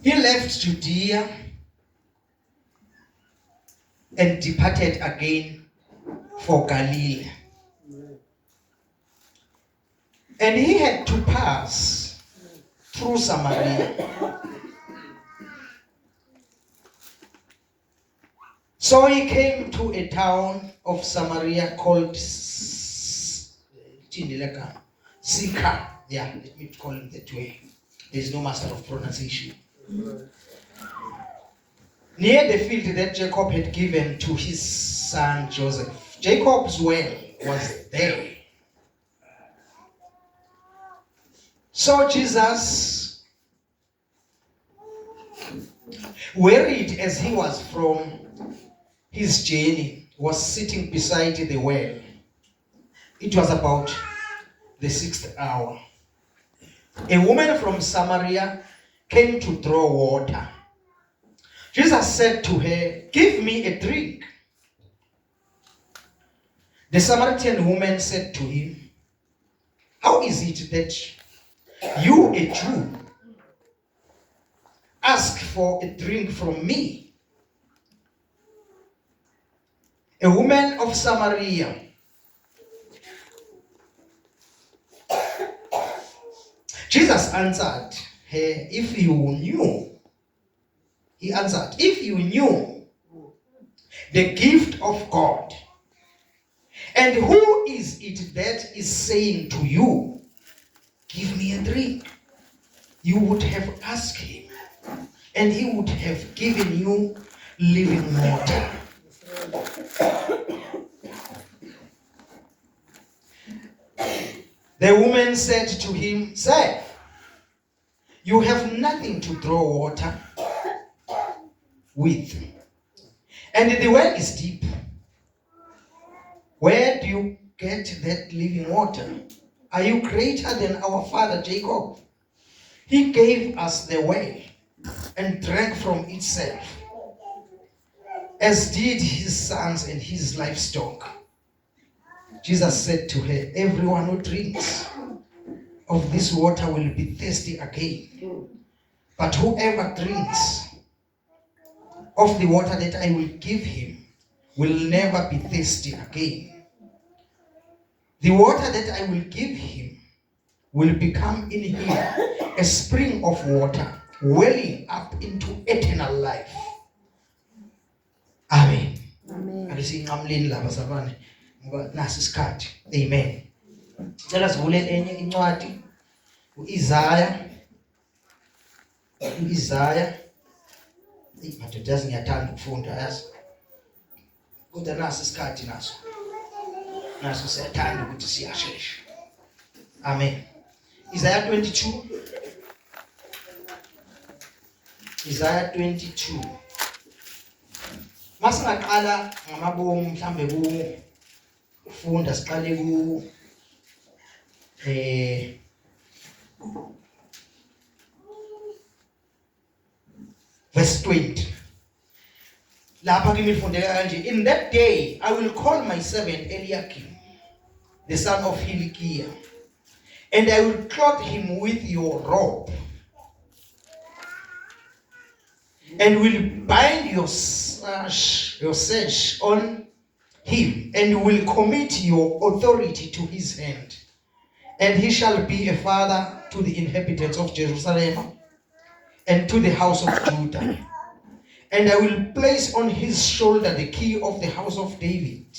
He left Judea and departed again for Galilee. And he had to pass through Samaria. So he came to a town of Samaria called Sychar. Yeah, let me call it that way. There is no master of pronunciation. Near the field that Jacob had given to his son Joseph. Jacob's well was there. So Jesus, worried as he was from his journey, was sitting beside the well. It was about the 6th hour. A woman from Samaria came to draw water. Jesus said to her, "Give me a drink." The Samaritan woman said to him, "How is it that you, a Jew, ask for a drink from me, a woman of Samaria?" Jesus answered her, "If you knew," he answered, "if you knew the gift of God, and who is it that is saying to you, 'Give me a drink,' you would have asked him, and he would have given you living water." The woman said to him, "Sir, you have nothing to draw water with, and the well is deep. Where do you get that living water? Are you greater than our father Jacob? He gave us the well and drank from itself, as did his sons and his livestock." Jesus said to her, "Everyone who drinks of this water will be thirsty again. But whoever drinks of the water that I will give him will never be thirsty again. The water that I will give him will become in him a spring of water welling up into eternal life." Amen. Alisinqamleni laba sabane ngoba nasi isikhathi. Amen. Cela sivule enye incwadi uIsaya. Madoda ngiyathanda ukufunda yazi. Kodwa nasi isikhathi naso siyathanda ukuthi siyashesha. Amen. Isaiah 22. Isaiah 22. Masingaqala ngamabomu mhlambe kufunda siqale ku verse 20. Lapha kimi fundeka kanje, "In that day I will call my servant Eliakim, the son of Hilkiah, and I will clothe him with your robe, and will bind your sash on him, and will commit your authority to his hand. And he shall be a father to the inhabitants of Jerusalem and to the house of Judah. And I will place on his shoulder the key of the house of David.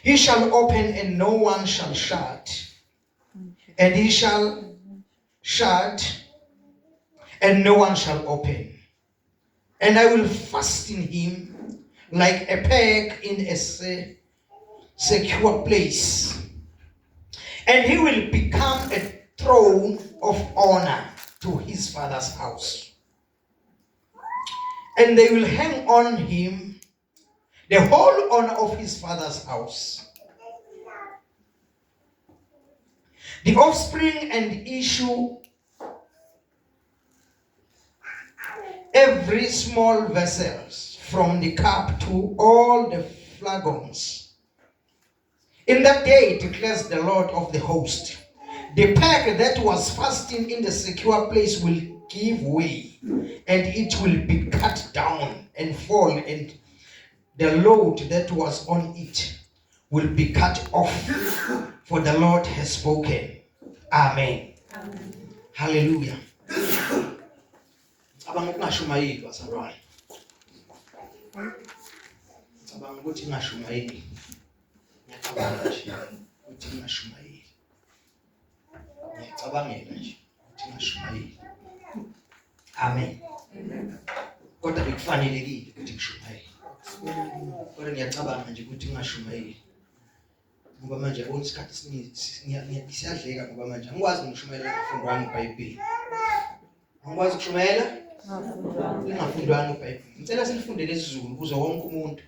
He shall open and no one shall shut, and he shall shut and no one shall open. And I will fasten him like a peg in a secure place. And he will become a throne of honor to his father's house. And they will hang on him the whole honor of his father's house. The offspring and issue, every small vessel, from the cup to all the flagons. In that day declares the Lord of the host, the pack that was fasting in the secure place will give way, and it will be cut down and fall, and the load that was on it will be cut off, for the Lord has spoken. Amen. Amen. Hallelujah. Abang ukungashumayeli wasabanye. Abang ukuthi ngashumayeli. Ngiyacabanga nje ukuthi ngashumayeli. Ngiyacabangela nje ukuthi ngashumayeli. Amen. Amen. Kodwa bekufanelekile ukuthi ngishumayeli. Kodwa ngiyacabanga nje ukuthi ngashumayeli. Ngoba manje yabona isikhathi esiningi siyadleka ngoba manje angikwazi ukushumayela ngifundwanga iBhayibheli. Angikwazi ukushumayela ngifundwanga iBhayibheli. Ngicela silifunde lesizulu kuze wonke umuntu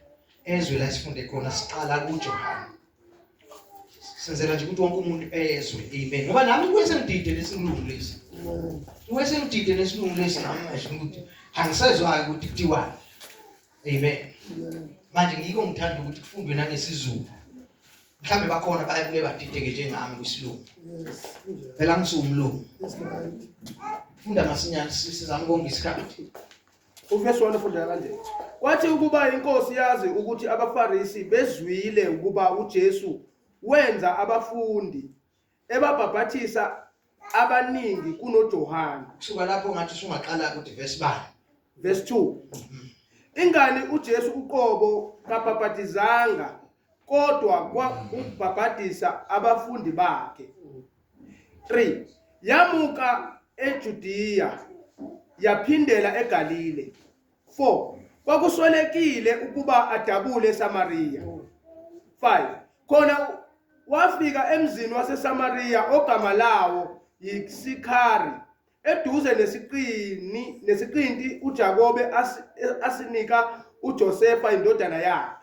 ezwe la sifunde khona siqala kuJohane. Senzela nje ukuthi wonke umuntu ezwe. Amen. Ngoba nami kuwese ngidide lesilungu lesi. Kuwese ngidide lesilungu lesi namanje ukuthi angisezwayo ukuthi kuthiwani. Amen. Manje ngiko ngithanda ukuthi kufundwe nangesizulu. Mhlambe bakhona bayakule badideke njengami kwisilungu. Phela ngisumlungu. Funda masinyane sizama konke isikhathi. Uvesi 1 ufunda kanje. Kwathi ukuba inkosi yazi ukuthi abaFarisi bezwile ukuba uJesu wenza abafundi ebabhabhathisa abaningi kunoJohane. Kusuka lapho ngathi usungaqala ukuthi verse bani? Verse 2. Ingani uJesu uqobo kabhabhathizanga kodwa kwakubhabhathisa abafundi bakhe. 3. Yamuka eJudiya yaphindela eGalile. 4. Kwakuswelekile ukuba adabule eSamariya. 5. Khona wafika emzini waseSamariya ogama lawo yiSikhari, eduze nesiqinti uJakobe asinika uJosefa indodana yakhe.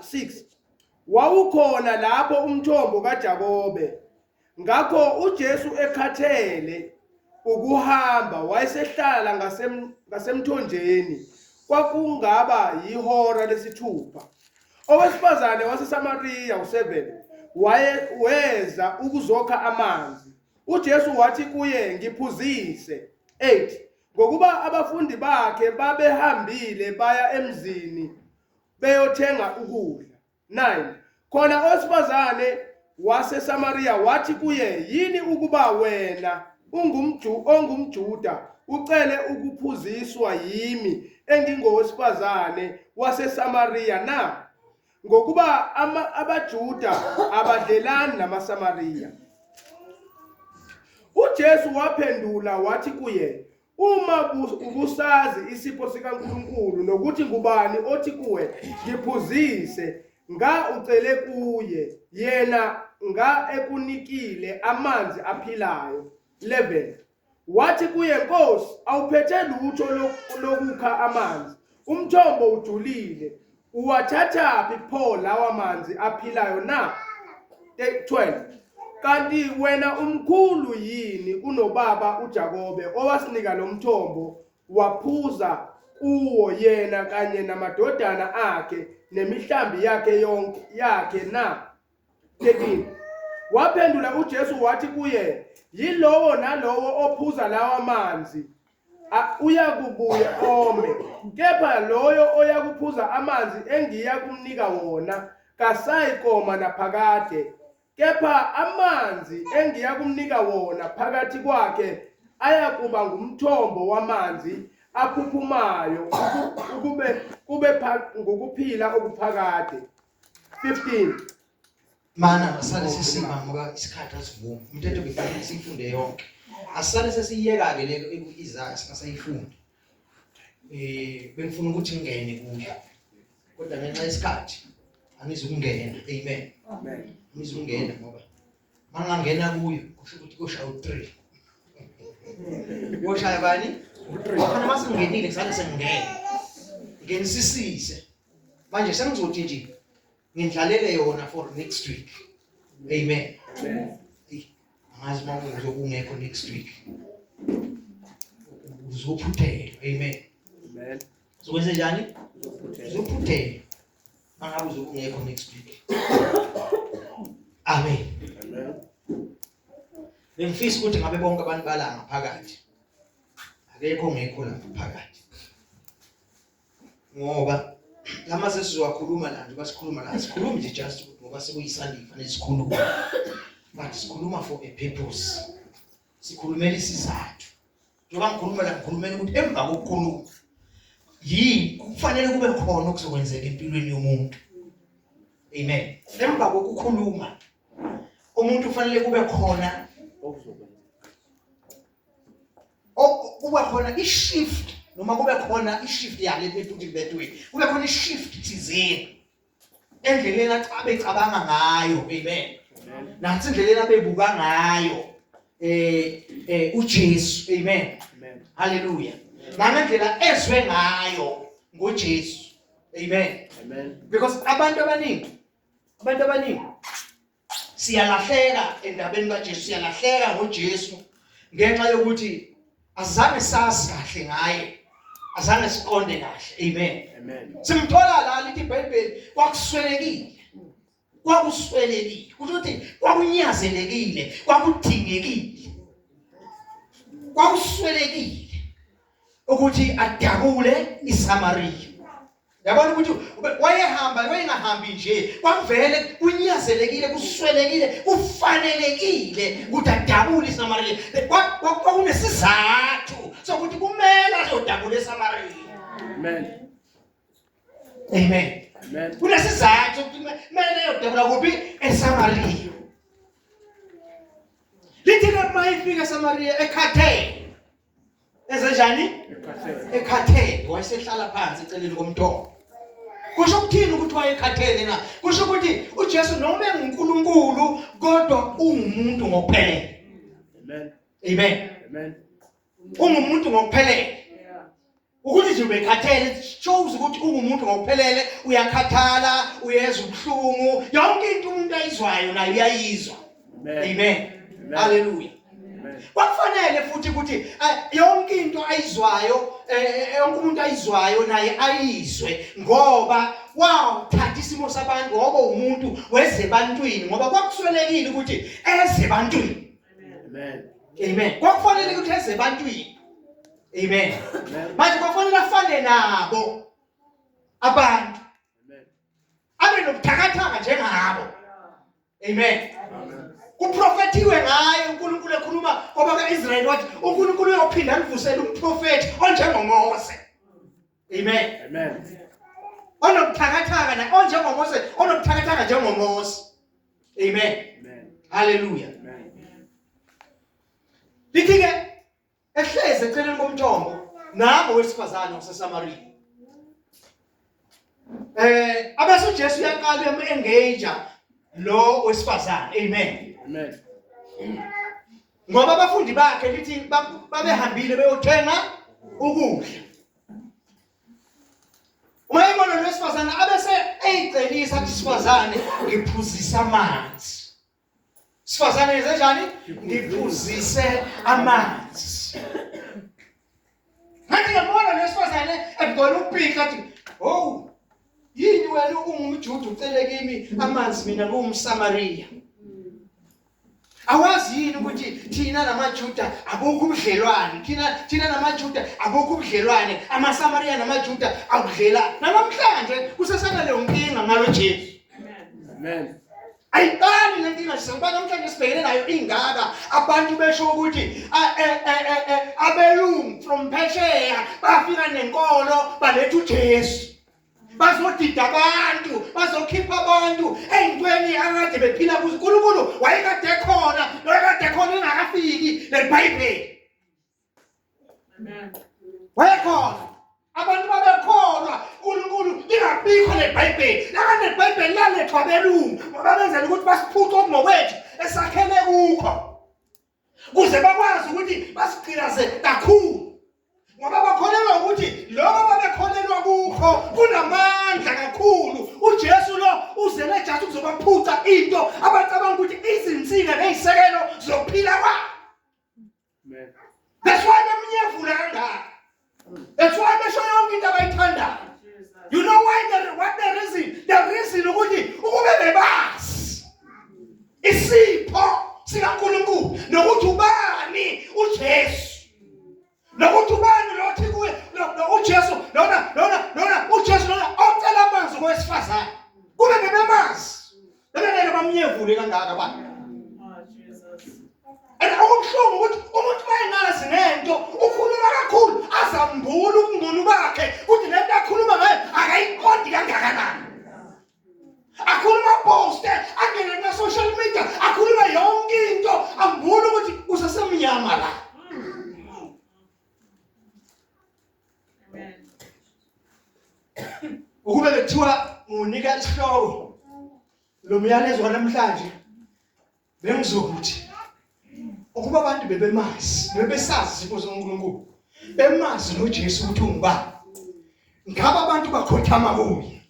6. Wawukhona lapho umthombo kaJakobe. Ngakho uJesu ekhathele ukuhamba wayesehlala ngasemthonjeni. Kwakungaba yihora lesithupha. Owesifazane waseSamariya u7 weza ukuzokha amanzi. uJesu wathi kuye, ngiphuzise. 8. Ngokuba abafundi bakhe babehambile baya emzini beyothenga ukudla. 9. Khona owesifazane waseSamariya wathi kuye, yini ukuba wena ongumJuda ucele ukuphuziswa yimi engingowesifazane waseSamariya na? Ngokuba abaJuda abadlelani namaSamariya. uJesu waphendula wathi kuye, uma ubusazi isipho sikaNkulunkulu nokuthi ngubani othi kuwe ngiphuzise, nga ucele kuye, yena nga ekunikile amanzi aphilayo. 11. Wathi kuye, Nkosi, awuphethe lutho lokukha amanzi, umthombo ujulile, uwathathaphi pho lawa manzi aphilayo na? 12. Kanti wena umkhulu yini kunobaba uJakobe owasinika lo mthombo waphuza kuwo yena kanye namadodana akhe nemihlambi yakhe na? 13. Waphendula uJesu wathi kuye, yilowo nalowo ophuza lawa manzi uyakubuya ome, kepha loyo oyakuphuza amanzi engiya kumnika wona kasayikoma naphakade. Kepha amanzi engiya kumnika wona phakathi kwakhe ayakuba ngumthombo wamanzi aphuphumayo kube ngokuphila okuphakade. 15. Mana asale sisima ngoba isikhathi asivuma. Umthetho kufanele sifunde yonke. Asale sesiyeka ke le Isaya singasayifundi. Bengifuna ukuthi ngene kuyo. Kodwa ngenxa yesikhathi angizukungena. Amen. Amen. Ngizungena ngoba mangangena kuyo kusho ukuthi koshaya u3. Koshaya bani? U3. Khona masingenile kusale sengene. Ngenisisise. Manje sengizothi nje ngindlalele yona for next week. Amen. Amen. Angazi uma uzokungekho next week. Uzophuthela. Amen. Amen. Uzokwenza njani? Uzophuthela. Angabe uzokungekho next week. Amen. Amen. Bengifisa ukuthi ngabe bonke abantu bala ngaphakathi. Akekho ongekho lapha phakathi. Ngoba lama sesizowakhuluma la nje basikhuluma la sikhuluma nje just ukuthi ngoba sekuyisandi fanele sikhulume. But sikhuluma for a purpose. Sikhulumela isizathu. Njengoba ngikhuluma la ngikhulumela ukuthi emva kokukhuluma kufanele kube khona okuzokwenzeka empilweni yomuntu. Amen. Emva kokukhuluma umuntu kufanele kube khona kuba khona i-shift noma kube khona i-shift yale bethuthi betweni. Kube khona i-shift thizeni endleleni abecabanga ngayo. Amen. Nathi indlela abebuka ngayo uJesu. Amen. Hallelujah. Ngendlela ezwe ngayo ngoJesu. Amen. Amen. Because abantu abaningi siyalahleka endabeni kaJesu, siyalahleka ngoJesu ngenxa yokuthi azange sazi kahle ngaye, azange siqonde kahle. Amen. Amen. Simthola la lithi iBhayibheli kwakuswelekile ukuthi kwakunyazelekile, kwakudingekile, kwakuswelekile ukuthi adabule iSamariya. Yabona ukuthi wayengahambi nje, kwavele kunyazelekile, kuswelekile, kufanelekile ukuthi adabule iSamariya. Kwakunesizathu sokuthi kumele ayodabula iSamariya. Amen. Amen. Amen. Kunesizathu ukuthi kumele ayodabula kuphi eSamariya. Lithi ke mayifika eSamariya ekhathele. Ezenjani? Ekhathele. Wayesehlala phansi eceleni komthombo. Kusho ukuthini ukuthi wayekhathele na? Kusho ukuthi uJesu noma enguNkulunkulu kodwa ungumuntu ngokuphelele. Amen. Amen. Amen. Ungumuntu ngokuphelele. Ukuthi nje ubekhathele shows ukuthi ungumuntu ngokuphelele, uyakhathala, uyezwa ubuhlungu, yonke into umuntu ayizwayo nayo uyayizwa. Amen. Hallelujah. Kwakufanele futhi ukuthi yonke into ayizwayo, yonke umuntu ayizwayo naye ayizwe, ngoba thatha isimo sabantu ngoba umuntu wezebantwini, ngoba kwakuswelekile ukuthi ezebantwini. Amen. Amen. Kwakufanele ukuthi ezebantwini. Amen. Manje kwakufanele afane nabo abantu. Amen. Abe nobuthakathaka njengabo. Amen. Uprofetiwe ngaye uNkulunkulu ekhuluma ngoba kaIsrayeli wathi uNkulunkulu uyophinda alivusele umprofeti onjengoMose. Amen. Amen. Onobuthakathaka na onjengoMose, onobuthakathaka njengoMose. Amen. Amen. Hallelujah. Amen. Lithi ke ehleze eceleni komthombo nabo wesifazane waseSamariya. Abese uJesu uyaqala engage lo wesifazane. Amen. Amen. Ngoba abafundi bakhe lithi babehambile beyothenga ukudla. Uma ibona lo wesifazane abese eyicelisa ukuthi sifazane ngiphuzisa amanzi. Sifazane yenzenjani? Ngiphuzise amanzi. Manje ngibona lo wesifazane egcwele upika athi, "Oh, yini wena ungumJuda ucele kimi amanzi mina ngumSamariya?" Awazi yini ukuthi thina namaJuda abukho ubudlelwane, thina namaJuda abukho ubudlelwane, amaSamariya namaJuda akudlela. Namhlanje kusesana le nkinga ngalo Jesu. Amen. Ayiqali le nkinga ngoba namhlanje sibhekene nayo ingaka abantu besho ukuthi abelungu from Phesheya bafika nenkolo baletha uJesu. Bazodida abantu, bazokhipha abantu eyintweni akade bephila kuzo. uNkulunkulu wayekade ekhona, wayekade ekhona engakafiki leBhayibheli. Amen. Wayekhona. Abantu babekholwa uNkulunkulu ingabikho leBhayibheli. Lana leBhayibheli lalethwa abelungu babenzela ukuthi basiphuce okunokwethu esakhele kukho, kuze bakwazi ukuthi basigqilaze kakhulu. Ngoba bakholelwa ukuthi lokho babekholelwa kukho kunamandla kakhulu. uJesu lo uzele just ukuzobaphuca into abacabanga ukuthi izinsika nezisekelo zokuphila kwabo. Amen. That's why bemnyevula kangaka. That's why besho yonke into abayithandayo. You know why? What the reason? The reason ukuthi ukube Okubuhlungu ukuthi umuntu mayengazi ngento ukhuluma kakhulu azambula ubungqono bakhe ukuthi lento akhuluma ngayo akayiqondi kangakanani. Akhuluma post, angene na social media, akhuluma yonke into ambula ukuthi usasemnyama la. Ukube bethiwa unika isihloko lo myalezo namhlanje bengizokuthi ukuba abantu bebemazi bebesazi izinto zoNkulunkulu bemazi noJesu ukuthi ungubani ngaba abantu bakhothama kuye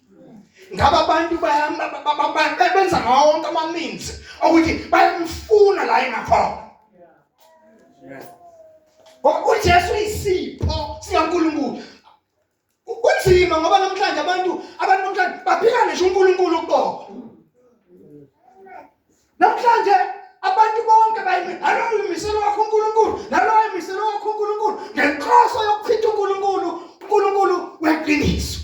ngaba abantu benza ngawo wonke amaninzi ukuthi bayamfuna la engakhona. uJesu isipho sikaNkulunkulu. Kunzima ngoba namhlanje abantu namhlanje baphika nje uNkulunkulu uqobo. Namhlanje abantu bonke bayimi alo imiselo wakho uNkulunkulu nalo imiselo wakho uNkulunkulu ngenhloso yokuphitha uNkulunkulu weqiniso.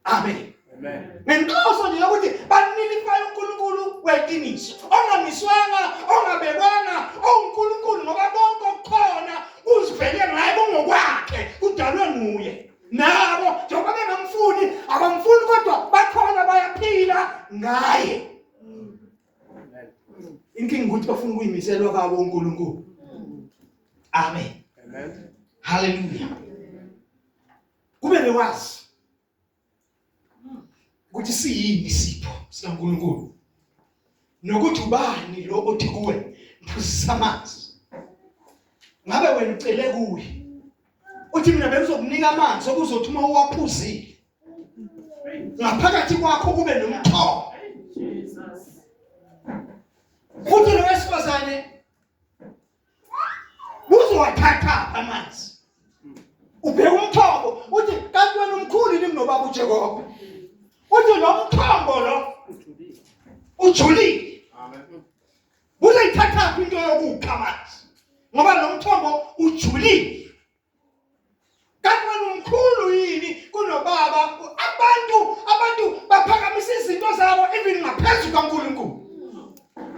Amen. Amen. Ngenhloso nje yokuthi banilify uNkulunkulu weqiniso ongamiswanga ongabekwanga uNkulunkulu ngoba bonke okukhona uzivele ngaye kungokwakhe kudalwe nguye. Nabo njengoba bengamfuni abamfuni kodwa bakhona bayaphila ngaye. Inkingi ukuthi bafuna ukuyimiselwa kwabo uNkulunkulu. Amen. Amen. Hallelujah. Kube bewazi ukuthi siyini isipho sikaNkulunkulu nokuthi ubani lo othi kuwe mphuzisa amanzi. Ngabe wena ucele kuye uthi mina bengizokunika amanzi okuzothi uma uwaphuzile ngaphakathi kwakho kube nomthobo. Futhi lo wesifazane uzowathatha amanzi ubheka umthobo uthi kanti wena umkhulu yini nobaba uJakobe uthi lo mthobo lo ujulile. Amen. Uzayithatha into yokukha amanzi ngoba lo mthobo ujulile. Kanti wena umkhulu yini kunobaba. Abantu baphakamisa izinto zabo even ngaphezulu kaNkulunkulu.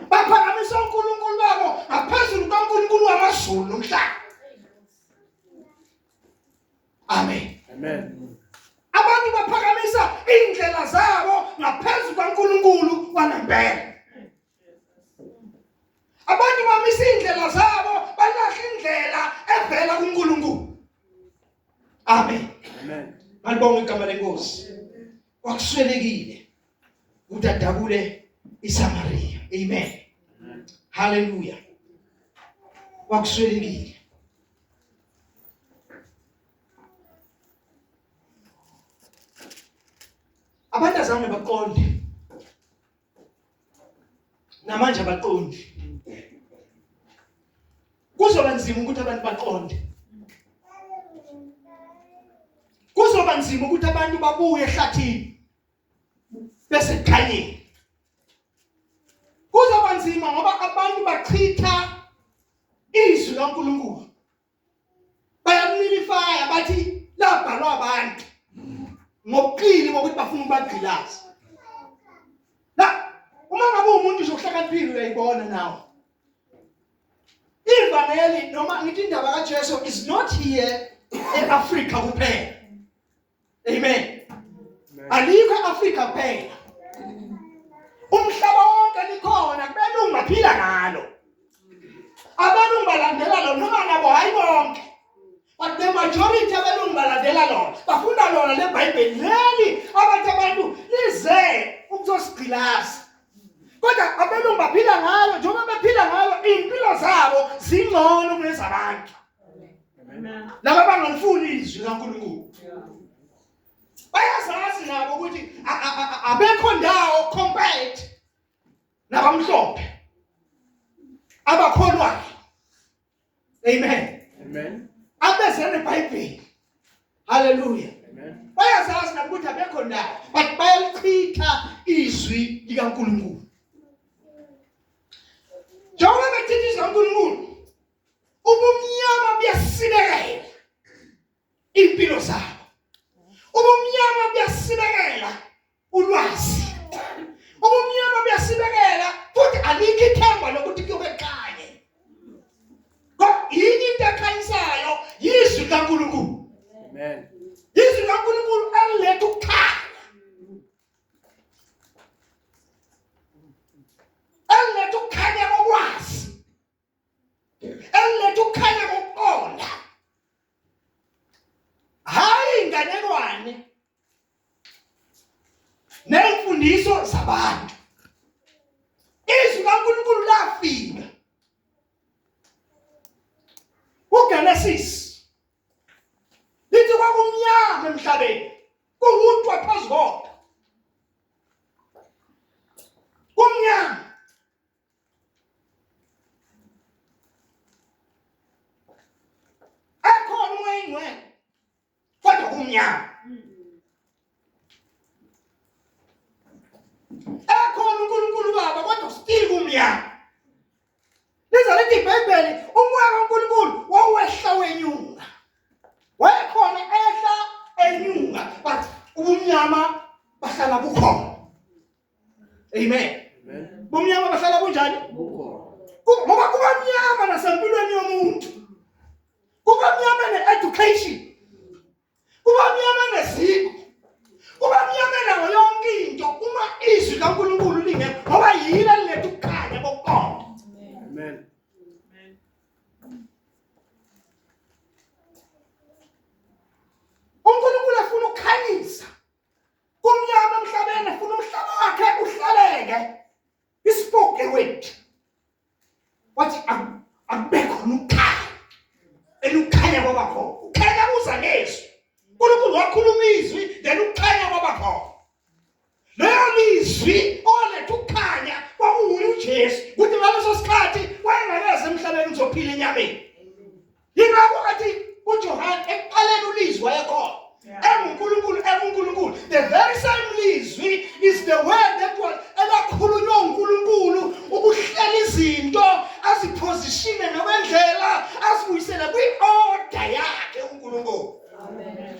Baphakamisa uNkulunkulu wabo ngaphezulu kaNkulunkulu wamazulu nomhlaba. Amen. Amen. Abantu baphakamisa indlela zabo ngaphezulu kaNkulunkulu wanempela. Abantu bamisa indlela zabo balahla indlela evela kuNkulunkulu. Amen. Amen. Malibonga igama lenkosi. Wakuswelekile udadabule iSamaria. Amen. Hallelujah. Wakuswelekile. Abantu azange baqonde. Namanje abaqondi. Kuzoba nzima ukuthi abantu baqonde. Kuzoba nzima ukuthi abantu babuye ehlathini bese kukhanyile. Kuzoba nzima ngoba abantu bachitha izwi kaNkulunkulu. Bayamilifaya bathi labhalwa abantu ngokuqili ngokuthi bafuna ukubagqilaza. La uma ngabe umuntu nje uhlakaniphile uyayibona nawe. Ivangeli noma ngithi indaba kaJesu is not here in Africa kuphela. Amen. Alikho eAfrika kuphela. Umhlaba wonke likhona kumele ungaphila ngalo. Abantu balandela lo noma nabo hayi bonke. But the majority abantu balandela lo. Bafunda lona leBhayibheli leli abathi abantu lize ukuzosigqilaza. Kodwa abantu baphila ngalo njengoba bephila ngalo impilo zabo zingcono kunezabantu. Amen. Laba bangalifuni izwi kaNkulunkulu. Bayazazi nabo ukuthi abekho ndawo compared nabamhlophe abakholwayo. Amen. Amen. Abezele iBhayibheli. Hallelujah. Amen. Bayazazi nabo ukuthi abekho ndawo but bayalichitha izwi likaNkulunkulu. Njengoba bechitha izwi likaNkulunkulu ubumnyama buyasibekela impilo zabo. Ubumnyama buyasibekela ulwazi. Ubumnyama buyasibekela futhi alikho ithemba lokuthi ubumnyama bahlala bunjani? Ngoba kuba mnyama nasempilweni yomuntu. Kuba mnyama ne-education. Kuba mnyama neziko. Kuba mnyama nayo yonke into uma izwi kaNkulunkulu lingekho ngoba yilo liletha ukukhanya kokuqonda. Amen. uNkulunkulu afuna ukukhanyisa. Kumnyama emhlabeni afuna umhlaba wakhe uhlaleke. He spoke a word. Wathi akube khona ukukhanya. Elukhanya kwaba khona. Ukukhanya kuza ngezwi. uNkulunkulu wakhuluma izwi then ukukhanya kwaba khona. Leyo lizwi oletha ukukhanya kwakuwuye uJesu. Kuthi ngaleso sikhathi wayengakaze emhlabeni uzophila enyameni. Yingakho athi uJohane ekuqaleni ulizwi wayekhona. uNkulunkulu. The very same lizwi is the word that was elakhulunywa uNkulunkulu ukuhlela izinto azipositione ngokwendlela azibuyisele kwi-order yakhe uNkulunkulu.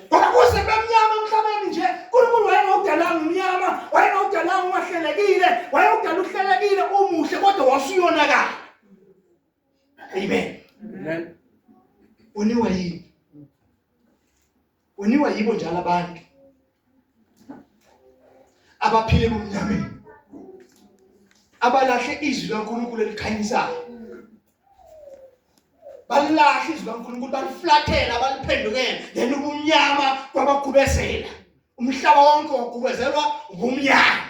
Ngoba kuze bemnyama emhlabeni nje uNkulunkulu wayengawudalanga umnyama, wayengawudalanga ungahlelekile, wayengawudala uhlelekile umuhle kodwa wasuyonakala. Amen. Amen. Uniwa yini? Uniwa yibo njalo abantu abaphile kumnyameni, abalahle izwi kaNkulunkulu elikhanyisayo, balahle izwi kaNkulunkulu baliflathela baliphendukele, then ubumnyama kwabagubezela. Umhlaba wonke wagubezelwa ubumnyama.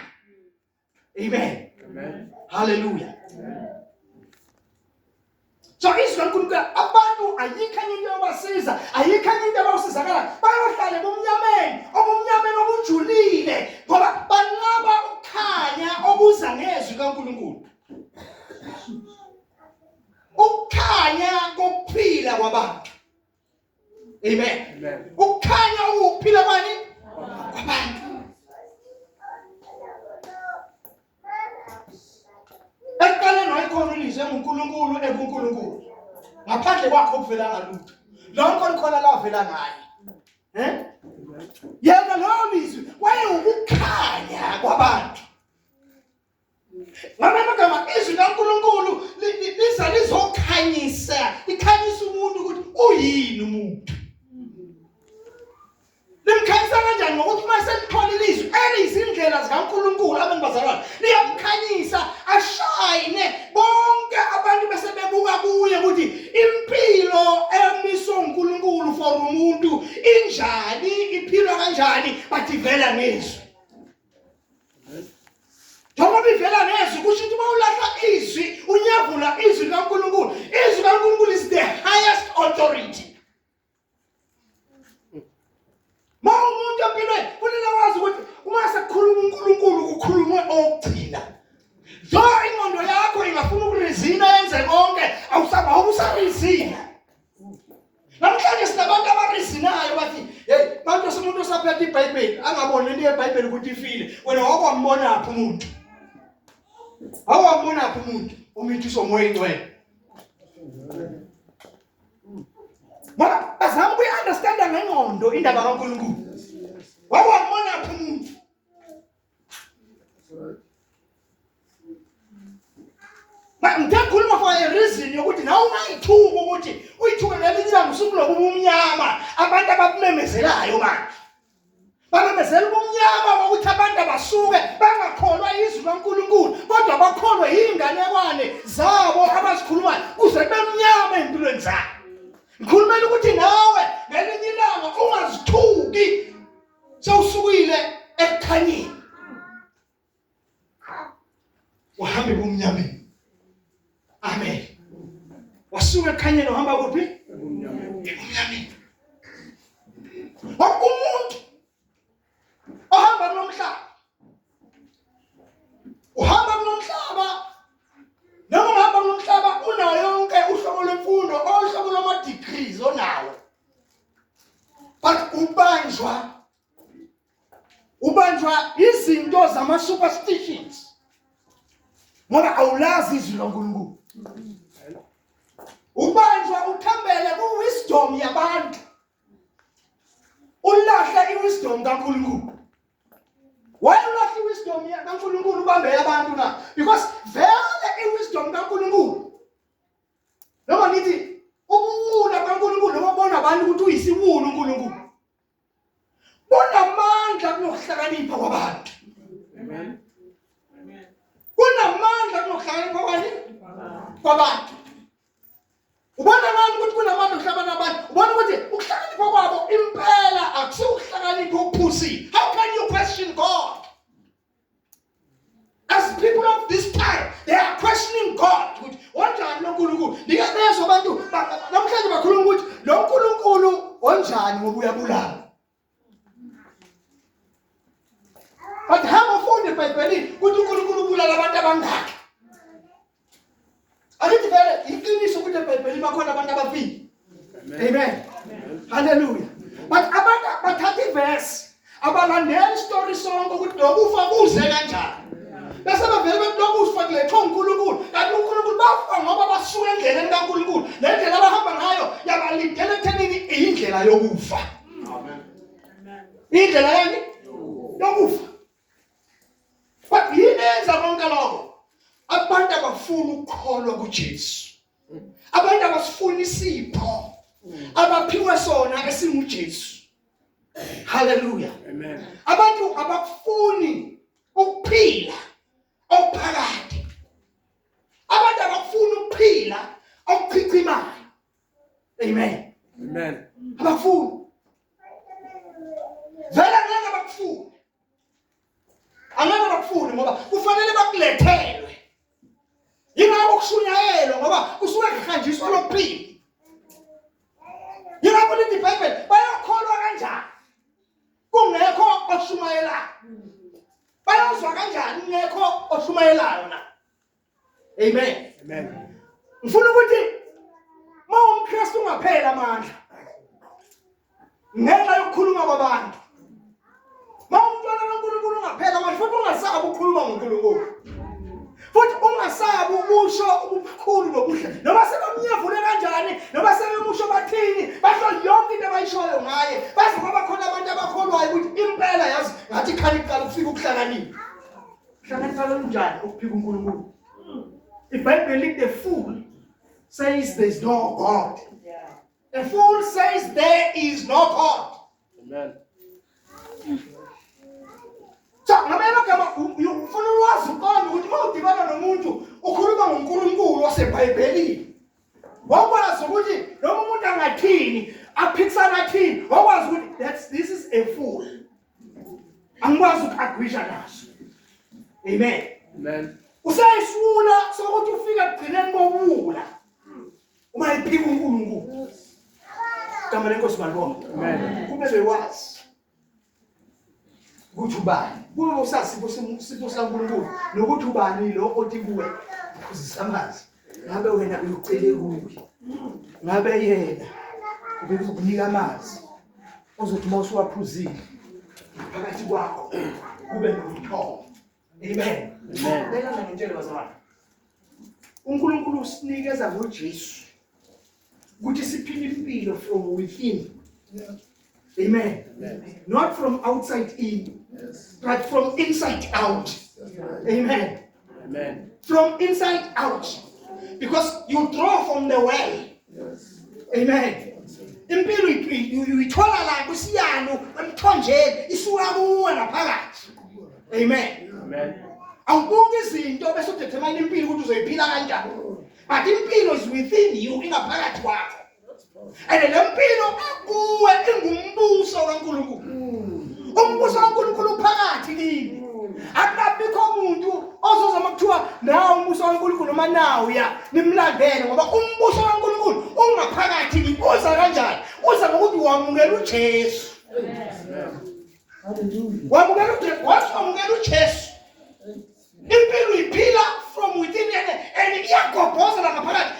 Amen. Amen. Hallelujah. So izwi kaNkulunkulu abantu ayikho into yobasiza, ayikho into abawusizakala, bayohlala ebumnyameni, obumnyameni obujulile ngoba banqaba ukukhanya okuza ngezwi kaNkulunkulu. Ukukhanya kokuphila kwabantu. Amen. Amen. Ukukhanya ukuphila kwani? Kwabantu. Ekuqaleni wayekhona ilizwi uNkulunkulu ekuNkulunkulu. Ngaphandle kwakho kuvela ngalutho. Lonke olikhona lavela ngaye. Yena lo lizwi wayewukukhanya kwabantu. Ngamanye amagama izwi kaNkulunkulu liza lizokhanyisa, likhanyisa umuntu ukuthi uyini umuntu. Limkhanyisa kanjani ngokuthi uma selithola ilizwi elizindlela zikaNkulunkulu abantu bazalwane liyamkhanyisa ashayine bonke abantu bese bebuka kuye ukuthi impilo emiswe uNkulunkulu for umuntu injani, iphilwa kanjani, bathi vela ngezwi. Njengoba ivela ngezwi kusho ukuthi uma ulahla izwi unyavula izwi kaNkulunkulu. Izwi kaNkulunkulu is the highest authority. Umuntu empilweni kufanele wazi ukuthi uma sekukhuluma uNkulunkulu kukhulumwe okugcina. Lo ingqondo yakho ingafuna ukurizina yenze konke awusarizina. Namhlanje sinabantu abarizinayo bathi hey bantu somuntu osaphethe iBhayibheli angaboni into yeBhayibheli ukuthi ifile. Wena wakwambona aphi umuntu? Awambona aphi umuntu? Umithiso moya ingcwele. Ngoba bazama ukuyi-understanda ngengqondo indaba kaNkulunkulu. Wawambona aphi umuntu? Ngiyakhuluma for a reason yokuthi nawe ungayithuki ukuthi uyithuke ngelinye ilanga usuku lobu bumnyama abantu ababumemezelayo manje. Bamemezela ubumnyama ukuthi abantu abasuke bangakholwa izwi kaNkulunkulu kodwa bakholwa yinganekwane zabo abazikhulumayo kuze bemnyama empilweni zabo. Ngikhulumela ukuthi nawe ngelinye ilanga ungazithuki sewusukile ekukhanyeni. Uhambe kumnyameni. Amen. Wasuka ekukhanyeni uhamba kuphi? Kumnyameni. Umuntu ohamba nomhlaba. Uhamba nomhlaba. Noma uhamba nomhlaba unayo yonke uhlobo lwemfundo, uhlobo lwama-degrees onawo. But ubanjwa izinto zama-superstitions. Ngoba awulazi izwi kaNkulunkulu. Ubanjwa uthambele ku-wisdom yabantu. Ulahla i-wisdom kaNkulunkulu. Why ulahla i-wisdom kaNkulunkulu ubambe abantu na? Because vele iwisdom kaNkulunkulu noma ngithi ubuwula kaNkulunkulu noma bona abantu ukuthi uyisiwulu uNkulunkulu kunamandla kunokuhlakanipha kwabantu. Amen. Kunamandla kunokuhlakanipha kwabantu. Ubona ngani ukuthi kunamandla ukuhlakana abantu? Ubona ukuthi ukuhlakanipha kwabo impela akusukuhlakanipha okuphusile. How can you question God? As people of this time, they are questioning God. Ukuthi onjani lo Nkulunkulu? Ndiyabezwa abantu namhlanje bakhuluma ukuthi lo Nkulunkulu onjani ngoba uyabulala. But hamba ufunda eBhayibhelini ukuthi uNkulunkulu ubulala abantu abangaki. Alithi vele iqiniso ukuthi eBhayibhelini bakhona abantu abafile. Amen. Hallelujah. But abantu bathatha iverse abalandela istory sonke ukuthi lokufa kuze kanjani. Bese bavele bethi lokufa kulethe uNkulunkulu. Kanti uNkulunkulu bafa ngoba basuka endleleni kaNkulunkulu. Le ndlela abahamba ngayo yabalindele ekuthenini indlela yokufa. Amen. Indlela yani yokufa. But yinenza konke lokho. Abantu abafuna ukukholwa kuJesu. Abantu abasifuna isipho abaphiwe sona esinguJesu. Hallelujah. Amen. Abantu abafuni ukuphila okuphakathi. Abantu abafuni ukuphila okuchichimayo. Amen. Amen. Abafuni. Vele ngeke bakufune. Angeke bakufune ngoba kufanele bakulethelwe. Yingakho kushunyayelwa ngoba kusuke kuhanjiswa lokuphila. Yingakho lithi iBhayibheli bayakholwa kanjani kungekho oshumayelayo. Bayozwa kanjani kungekho oshumayelayo na. Amen. Amen. Ngifuna ukuthi uMkristu ungaphela amandla ngenxa yokukhuluma kwabantu. Umntwana kaNkulunkulu ungaphela amandla futhi ungasabi ukukhuluma ngoNkulunkulu. Futhi ungasabi ukusho ubukhulu nobuhle. Noma sebemnyevule kanjani, noma sebemusho bathini, basho yonke into abayishoyo ngaye. Base ngoba khona abantu abakholwayo ukuthi impela yazi ngathi khali kuqala ukufika ukuhlakanipha. Ukuhlakanipha kanjani ukuphika uNkulunkulu? iBhayibheli lithi the fool says there is no God. The fool says there is no God. Amen. So ngamanye amagama ufuna ulwazi uqonda ukuthi uma udibana nomuntu ukhuluma ngoNkulunkulu waseBhayibhelini. Wakwazi ukuthi noma umuntu angathini, aphikisana athini, wakwazi ukuthi this is a fool. Angikwazi ukagwisha naso. Amen. Amen. Usayisula sokuthi ufika egcineni kobuwula. Uma iphika uNkulunkulu. Igama lenkosi malibonga. Amen. Kube bewazi ukuthi ubani. Kube usasipho saNkulunkulu nokuthi ubani lo othi kuwe uzisamazi. Ngabe wena uyucele kuye. Ngabe yena ubekunika amanzi. Ozothi mawusuwaphuzile phakathi kwakho kube nomthomo. Amen. Amen. Lena ngitshela bazalwane. uNkulunkulu usinikeza ngoJesu ukuthi siphile impilo from within. Amen. Amen. Not from outside in, but from inside out. Amen. Amen. From inside out. Because you draw from the well. Amen. Impilo uyithola la kusiyano emthonjeni isuka kuwe ngaphakathi. Amen. Amen. Awubuki izinto bese udetermine impilo ukuthi uzoyiphila kanjani. But impilo is within you, ingaphakathi kwakho. And le mpilo akuwe ingumbuso kaNkulunkulu. Umbuso kaNkulunkulu phakathi kini. Akabikho umuntu ozozama kuthiwa nawo umbuso kaNkulunkulu noma nawo ya nimlandele ngoba umbuso kaNkulunkulu ungaphakathi kini. Uza kanjani? Uza ngokuthi wamukela uJesu. Amen. Wamukela uJesu, wamukela uJesu. Impilo iphila from within and iyagobhoza la ngaphakathi.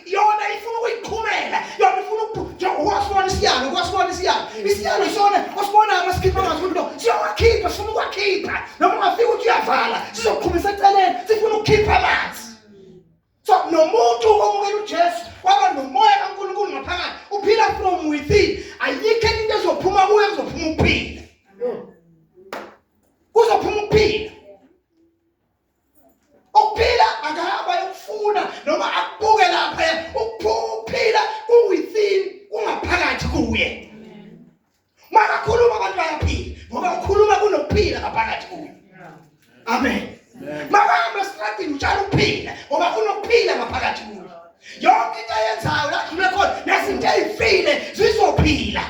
Yona ifuna ukuyiqhumela. Yona ifuna ukwasibona isiyalo. Isiyalo isona osibona amaskipha ngazulo. Siyawakhipha, sifuna ukwakhipha. Noma ungafika uthi uyavala, sizoqhumisa eceleni, sifuna ukukhipha amanzi. So nomuntu omukela uJesu waba nomoya kaNkulunkulu ngaphakathi. Uphila from within. Ayikho into ezophuma kuye kuzophuma ukuphila. Kuzophuma ukuphila. Ukuphila ngoba ufuna ukuphila ngaphakathi kuyo. Yonke into ayenzayo la kudlule khona nezinto ezifile zizophila.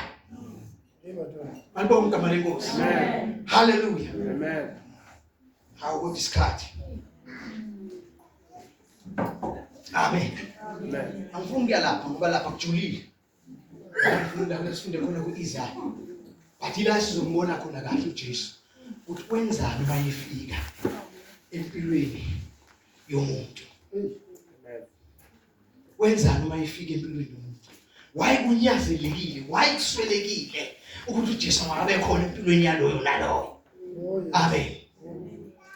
Alibonga igama lenkosi. Amen. Hallelujah. Amen. Hawu kudisikhathi. Amen. Amen. Angifuni ukuya lapha ngoba lapha kujulile. Ngifuna la sifunde khona kuIsaiah. But ila sizombona khona kahle uJesu. Ukuthi wenzani uma efika empilweni yomuntu. Amen. Wenzani uma efika empilweni yomuntu. Why kunyazelekile? Why kuswelekile ukuthi uJesu angabe khona empilweni yaloyo naloyo? Amen.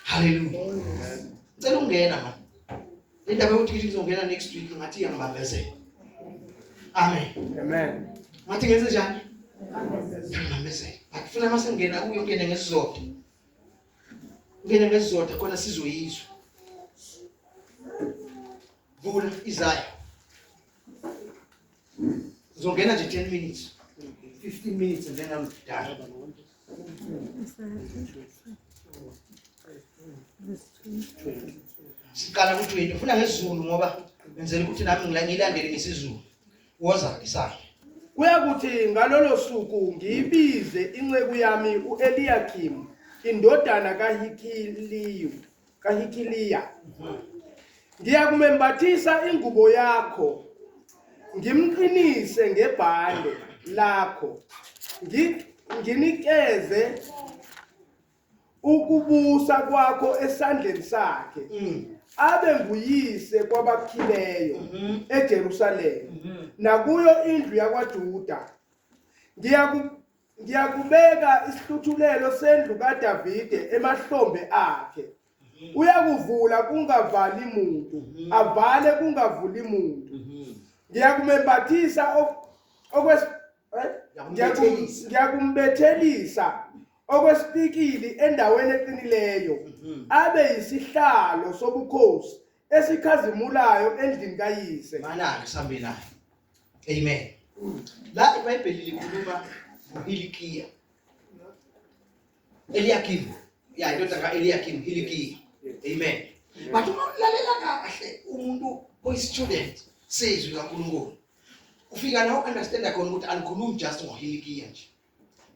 Hallelujah. Ngicela ungena man. Indaba yokuthi ngizongena next week ngathi iyangibambezela. Amen. Amen. Ngathi ngenze njani? Ngibambezela. Akufuna mase ngena kuyo ngene ngesizotha. Ngene ngesizotha khona sizoyizwa. Vula Isaiah. Zongena nje 10 minutes. 15 minutes and then I'm done. Siqala ku20 ufuna ngesizulu ngoba ngenzela ukuthi nami ngilandele ngesizulu. Woza isakhe. Kuyakuthi ngalolo suku ngiyibize inceku yami uEliyakim indodana kaHikiliya. Ngiyakumembathisa ingubo yakho. Ngimqinise ngebhande lakho. Nginikeze ukubusa kwakho esandleni sakhe. Abe nguyise kwabakhileyo eJerusalema nakuyo indlu yakwaJuda. Ngiyakubeka isihluthulelo sendlu kaDavide emahlombe akhe. Uyakuvula kungavali muntu, avale kungavuli muntu. Ngiyakumembathisa ngiyakumbethelisa okwesipikili endaweni eqinileyo. Abe yisihlalo sobukhosi esikhazimulayo endlini kayise. Mana sihambe naye. Amen. La iBhayibheli likhuluma ngoHilikiya. Eliyakim. Ya indodana kaEliyakim, Hilikiya. Amen. But uma ulalela kahle umuntu oyistudent sezwi kaNkulunkulu. Ufika la understand khona ukuthi alikhulumi just ngoHilikiya nje.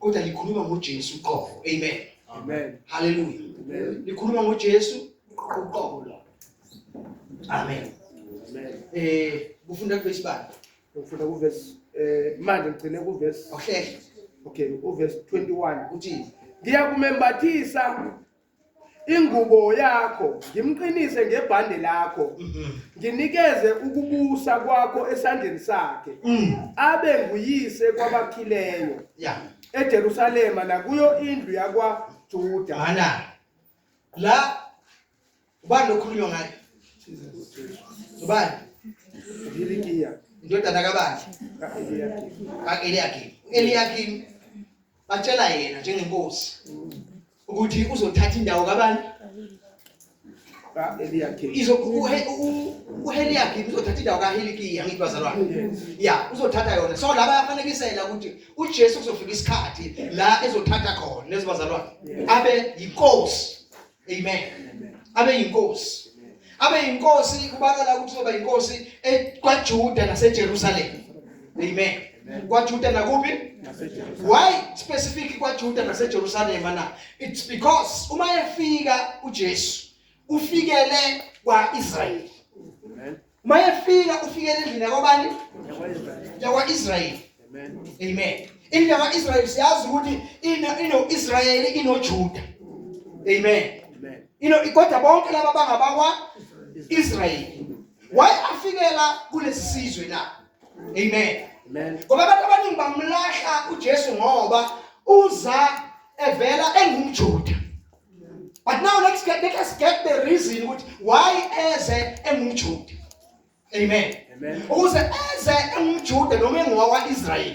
Kodwa likhuluma ngoJesu uqobo. Amen. Amen. Hallelujah. Amen. Likhuluma ngoJesu uqobo. Amen. Amen. Kufunda kuverse bani? Ngifunda kuverse manje ngicine kuverse. Awuhlele. Okay, uverse 21 Uthini? Ngiyakumembathisa ingubo yakho, ngimqinise ngebhande lakho. Nginikeze ukubusa kwakho esandleni sakhe. Abe nguyise kwabakhileyo. Yeah. eJerusalema nakuyo indlu yakwaJuda. Mana. La ubani lokhulunywa ngaye? Ubani? Hilikiya. Indodana kabani? Eliyakim. Eliyakim batshela yena njengenkosi ukuthi uzothatha indawo kabani? Eliyakim. uHeliyakim uzothatha indawo kaHilikiya ngithi bazalwane. Yeah, uzothatha yona. So laba yafanekisela ukuthi uJesu kuzofika isikhathi la ezothatha khona lezi bazalwane. Abe yinkosi. Amen. Abe yinkosi. Abe yinkosi kubakala ukuthi uzoba yinkosi kwaJuda naseJerusalem. Amen. KwaJuda nakuphi? Why specific kwaJuda naseJerusalem na? It's because uma efika uJesu ufikele kwaIsrael. Amen. Mayefika ufikele endlini yakwabani? YakwaIsrael. Amen. Amen. Indlu yakwaIsrael siyazi ukuthi ino-Israyeli inoJuda. Amen. Amen. Kodwa bonke laba bangabakwa Israel. Why afikela kulesi sizwe na? Amen. Amen. Ngoba abantu abaningi bamlahla uJesu ngoba uza evela engumJuda. But now let us get the reason why eze engumJuda. Amen. Amen. Ukuze eze engumJuda noma engowakwaIsrael.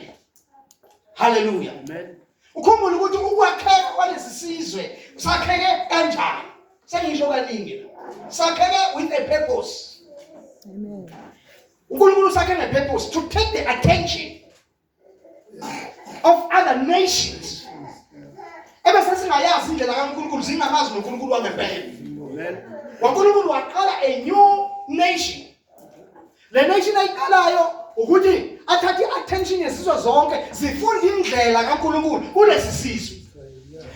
Hallelujah. Amen. Ukhumbula ukuthi ukwakheka kwalesi sizwe sakheke kanjani? Sengisho kaningi. Sakheke with a purpose. Amen. uNkulunkulu sakhe nge-purpose to take the attention of other nations. Ebese singayazi indlela kaNkulunkulu zingamazi noNkulunkulu wangempela. Amen. uNkulunkulu waqala a new nation. Le nation ayiqalayo ukuthi athathe attention yesizwe zonke zifunde indlela kaNkulunkulu kulesi sizwe.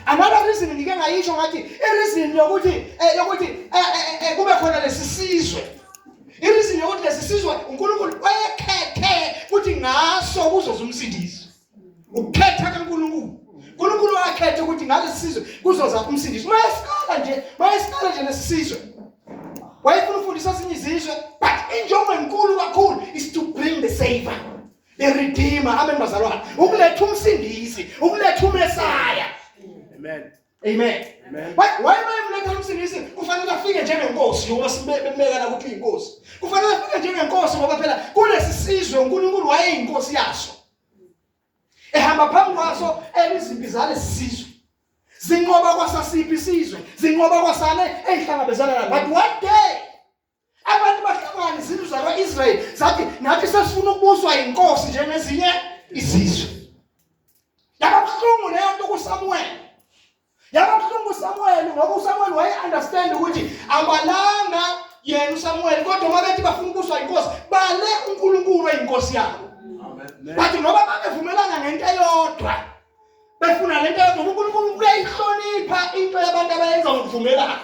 Another reason ngike ngayisho ngathi i-reason yokuthi kube khona lesi sizwe. I-reason yokuthi lesi sizwe uNkulunkulu wayekhethe ukuthi ngaso kuzoza umsindisi. Ukukhetha kaNkulunkulu. uNkulunkulu wakhetha ukuthi ngalesi sizwe kuzoza umsindisi. Mayesikala nje lesi sizwe. Wayefuna ukufundisa ezinye izizwe, but injongo enkulu kakhulu is to bring the savior, the redeemer, amen bazalwane. Ukuletha umsindisi, ukuletha uMesaya. Amen. Amen. Why mayemletha umsindisi kufanele afike njengenkosi ngoba sibekana ukuthi uyinkosi. Kufanele afike njengenkosi ngoba phela kulesi sizwe uNkulunkulu wayeyinkosi yaso. Ehamba phambi kwaso elizimpi zale sizwe. Zinqoba kwasasiphi isizwe, zinqoba kwasane ezihlangabezana nayo. But one day abantu bahlangana izizwe zakwa-Israyeli zathi nathi sesifuna ukubuswa inkosi njengezinye izizwe. Yababuhlungu leyo nto kuSamuel. Yababuhlungu uSamuel ngoba uSamuel waye-understand ukuthi abalanga yena uSamuel kodwa uma bethi bafuna ukubuswa inkosi bale uNkulunkulu oyinkosi yabo. Bathi ngoba babevumelana ngento eyodwa befuna lento yodwa uNkulunkulu uyayihlonipha into yabantu abayenza ngokuvumelana.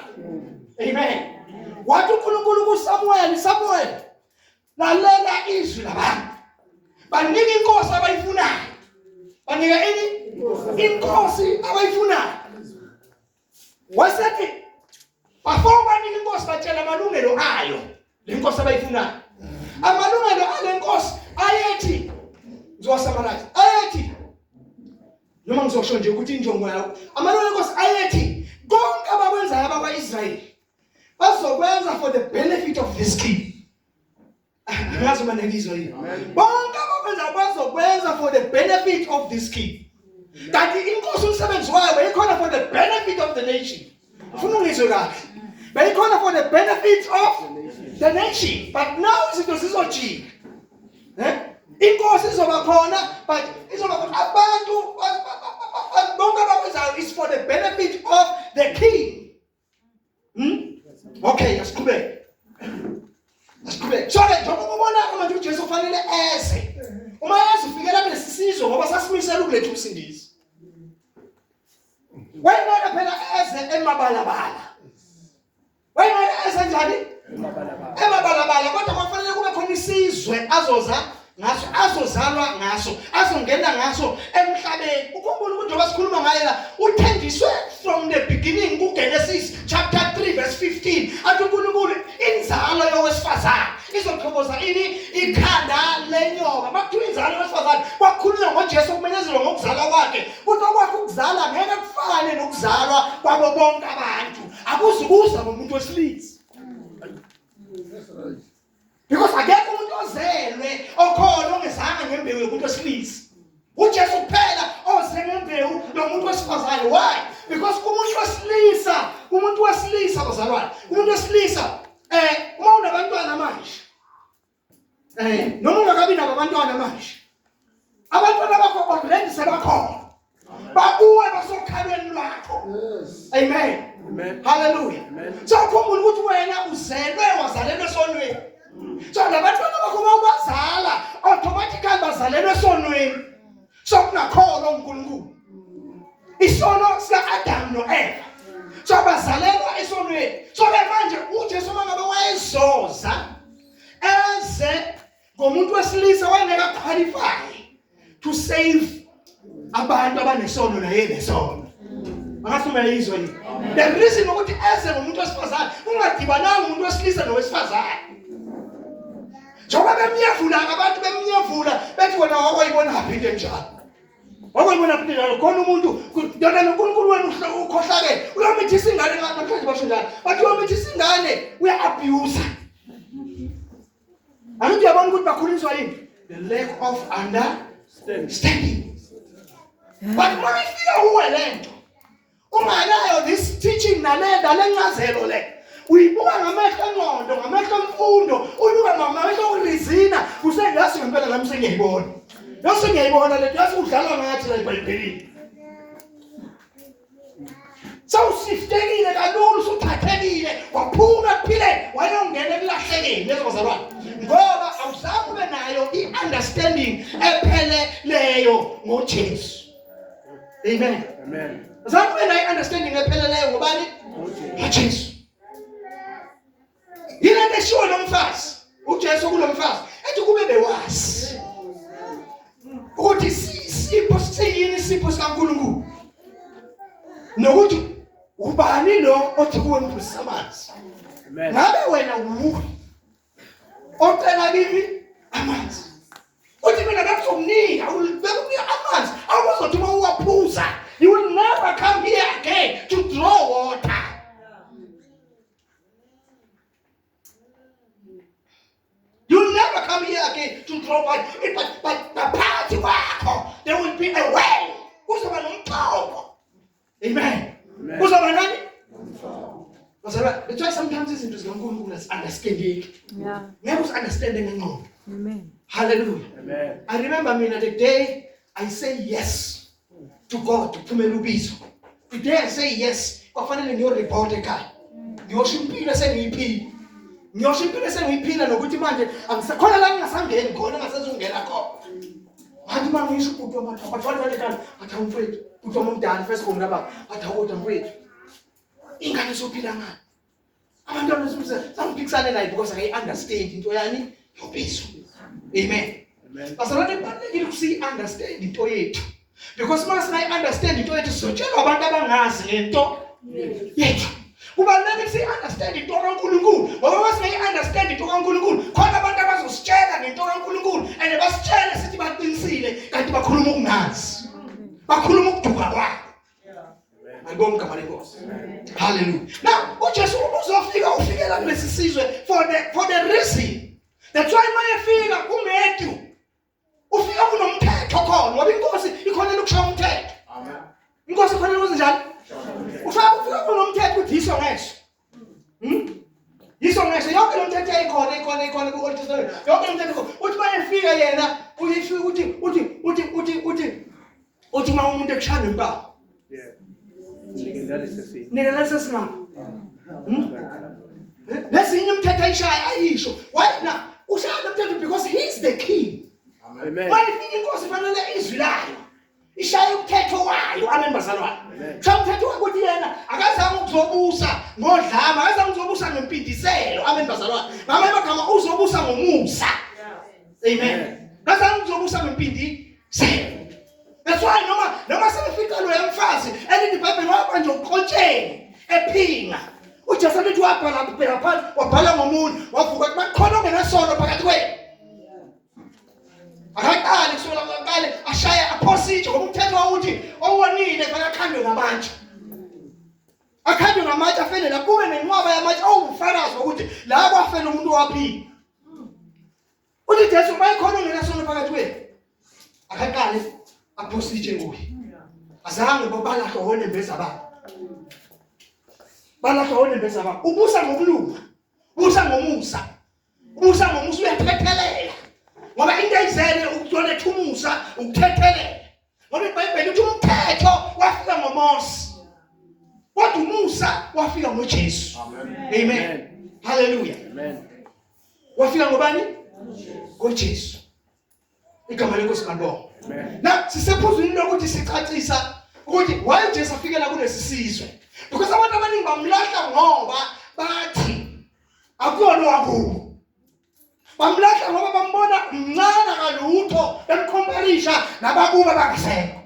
Amen. Wathi uNkulunkulu kuSamuel, lalela izwi labantu. Banika inkosi abayifunayo. Banika inkosi abayifunayo. Wasethi before banika inkosi batshela amalungelo ayo le nkosi abayifunayo. Amalungelo ale nkosi ayethi ngizowasamarize. Ayethi noma ngizosho nje ukuthi injongo yawo amalungelo enkosi ayethi konke abakwenzayo abakwa-Israyeli bazokwenza for the benefit of this king. Ngazi manengizwe yini. Bonke abakwenzayo bazokwenza for the benefit of this king. Kanti inkosi umsebenzi wayo beyikhona for the benefit of the nation. Ufuna ungizwe kahle. Beyikhona for the benefit of the nation. But now izinto zizojika. Inkosi izoba khona but izoba khona abantu bonke abakwenzayo is for the benefit of the king. Okay, asiqhubeke. So njengoba ubona manje uJesu kufanele eze. Uma eze ufikela kulesi sizwe ngoba sasimisela ukuletha umsindisi. Wayengeke phela eze emabalabala. Wayengeke eze njani? Emabalabala. Kodwa kufanele kube khona isizwe azozalwa ngaso, azongena ngaso emhlabeni. Ukhumbula ukuthi njengoba sikhuluma ngaye la, uthenjiswe from the beginning kuGenesis chapter 3 verse 15. Athi uNkulunkulu inzalo yowesifazane izoqhoboza ikhanda lenyoka. Bakuthiwa inzalo yowesifazane kwakhulunywa ngoJesu kumenyezelwa ngokuzalwa kwakhe. Kodwa okwakhe ukuzala ngeke kufane nokuzalwa kwabo bonke abantu. Akuzukuza ngomuntu wesilisa. Because akekho umuntu ozelwe okhona ongezanga ngembewu yomuntu wesilisa. uJesu kuphela oze ngembewu yomuntu wesifazane. Why? Because umuntu wesilisa bazalwane, umuntu wesilisa uma unabantwana manje noma ungakabi nabo abantwana manje, abantwana bakho already sebakhona, babuye basokhalweni lwakho. Amen. Hallelujah. So ukhumbula ukuthi wena uzelwe wazalelwe esonweni. So labantwana bakho mawubazala automatically bazalelwe esonweni. So kunakholwa uNkulunkulu. Isono sika-Adam no-Eva. So bazalelwa esonweni. So manje uJesu mangabe wayezoza eze ngomuntu wesilisa wayengeka qualify to save abantu abanesono naye nesono. Angasumela izwe yini. The reason ukuthi eze ngomuntu wesifazane ungadibananga umuntu wesilisa nowesifazane. Njengoba bemnyevula abantu bemnyevula bethi wena wakwayibona phi into enjalo. Wakwayibona phi njalo khona umuntu yona noNkulunkulu wena ukhohlakele. Uyamithisa ingane namhlanje basho njalo. Bathi uyamithisa ingane uya-abuse. Angithi uyabona ukuthi bakhuliswa yini? The lack of understanding. But uma ifika kuwe lento unganayo this teaching nalencazelo le, uyibuka ngamehlo engqondo, ngamehlo emfundo, uyibuka ngamehlo okurizina, usengazi ngempela nami sengiyayibona. Yose ngiyayibona lento yase udlalwa ngathi la eBhayibhelini. Sawusiftekile kalula usuthathekile waphuma phile wayongena ekulahlekeni lezozalwane ngoba awuzange ube nayo i-understanding epheleleyo ngoJesu. Amen. Amen. Awuzange ube nayo i-understanding epheleleyo ngobani? ngoJesu. Yile nto eshiwo nomfazi uJesu kulomfazi ethi kube bewazi ukuthi isipho siyini isipho sikaNkulunkulu nokuthi ubani lo othi kuwe mphuzisa amanzi. Amen. Ngabe wena uwupi ocela kimi amanzi uthi mina ngakuzomnika bekunika amanzi awuzothi uma uwaphuza you will never come here again to draw water. You will never come here again to draw water. But the party wakho there will be a well. Kuzaba nomthombo. Amen. Kuzaba nani? That's why sometimes izinto zikaNkulunkulu understanding. Yeah. Never understanding ngqondo. Amen. Hallelujah. Amen. I remember the day I say yes to God to phumela ubizo. The day I say yes, kwafanele ngiyoreport ekhaya. Ngiyosho impilo sengiyiphila. Ngiyosho impilo sengiyiphila nokuthi manje angisakhona la ngingasangeni khona ngasezungena khona. Manje mangisho ukuthi abathwali balekana athawumfethu. Uthi umdala first komna baba athawuthi mfethu. Ingane sophila ngani? Abantwana sangiphikisane naye because I understand into yani yobizo. Amen. Amen. Bazalwane kubalulekile ukuthi understand into yethu. Because mase I understand into yethu sizotshelwa abantu abangazi ngento yethu. Kubalulekile ukuthi understand into kaNkulunkulu. Ngoba mase I understand into kaNkulunkulu, khona abantu abazositshela ngento kaNkulunkulu and basitshele sithi baqinisile kanti bakhuluma ukungazi. Bakhuluma ukuduka kwabo. Ngibonga igama lenkosi. Hallelujah. Now, uJesu uzofika ufikela kulesi sizwe for the reason. That's why mayefika kuMatthew. Ufika kunomthetho khona ngoba inkosi ikhona lokushaya umthetho. Amen. Inkosi ikhona lokwenza njalo. Ufika kunomthetho ukuthi yiso ngesho. Yiso ngesho yonke lo mthetho ikhona ku Old Testament. Yonke lo mthetho uthi mayefika yena uthi uma umuntu ekushaya impawu. Yeah. Legendary sesi. Nina lesesingapha. Lesinye umthetho ayishaya ayisho. Why now? Ushaya umthetho because he's the king. Amen. Mayefika inkosi fanele izwi layo. Ishaya umthetho wayo. Amen bazalwane. Amen. Cha umthetho ukuthi yena akazange ukuzobusa ngodlama, akazange ukuzobusa ngempindiselo. Amen bazalwane. Ngamanye amagama uzobusa ngomusa. Amen. Akazange ukuzobusa ngempindiselo. That's why noma selifika lo yamfazi elithi iBhayibheli wapha nje uqotsheni ephinga. uJesu lithi wabhala kuphela phansi wabhala ngomuntu wavuka kuthi bakhona ongenasono phakathi kwenu. Akaqali kusukela ngaqale ashaya aphositshe ngoba umthetho wawuthi owonile fanele akhandwe ngamatshe. Akhandwe ngamatshe afele la kube nenqwaba yamatshe owufakazi ukuthi la kwafela umuntu waphila. Uthi Jesu bayikhona ongenasono phakathi kwenu. Akaqali aphositshe kuye. Azange babalahle wona embeza baba. Balahle wona embeza baba. Ubusa ngokulunga. Ubusa ngomusa. Ubusa ngomusa uyathethelela. Ngoba into ayizele ukuthola ethumusa ukuthethelela. Ngoba iBhayibheli lithi umthetho wafika ngoMose. Kodwa umusa wafika ngoJesu. Amen. Amen. Hallelujah. Amen. Wafika ngobani? ngoJesu. Igama lenkosi kanibonga. Amen. Na sisephuzweni lokuthi sicacisa ukuthi why uJesu afikela kulesi sizwe. Because abantu abaningi bamlahla ngoba bathi akuyona wakubo. Bamlahla ngoba bambona mncane kalutho bemcomparisha nabakuba bangasekho.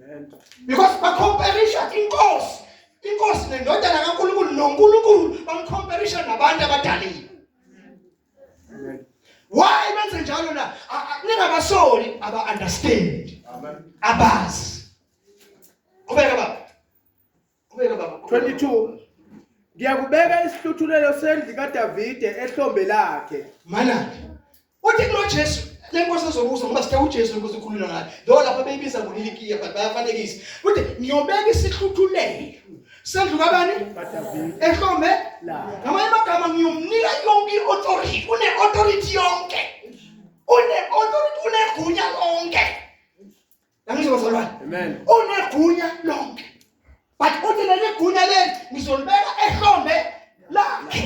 Amen. Because baccomparisha inkosi. Inkosi nendodana kaNkulunkulu noNkulunkulu bamcomparisha nabantu abadalile. Amen. Why benze njalo na? Ningabasoli aba understand. Amen. Abazi. Ubeka baba. 22. Ngiyakubeka isihluthulelo sendli kaDavide ehlombe lakhe. Manake. Uthi kulo Jesu lenkosi ezobusa ngoba sithe uJesu lenkosi ekhulula ngayo. Lo lapha beyibiza ngolilikiya but bayafanekisa. Uthi ngiyobeka isihluthulelo sendlu kabani? kaDavide Ehlombe lakhe. ngamanye amagama ngiyomnika yonke authority. Une authority yonke. Une authority unegunya lonke. Yangizwa bazalwane? Amen. Unegunya lonke. But uthi leli gunya ngizolibeka ehlombe lakhe.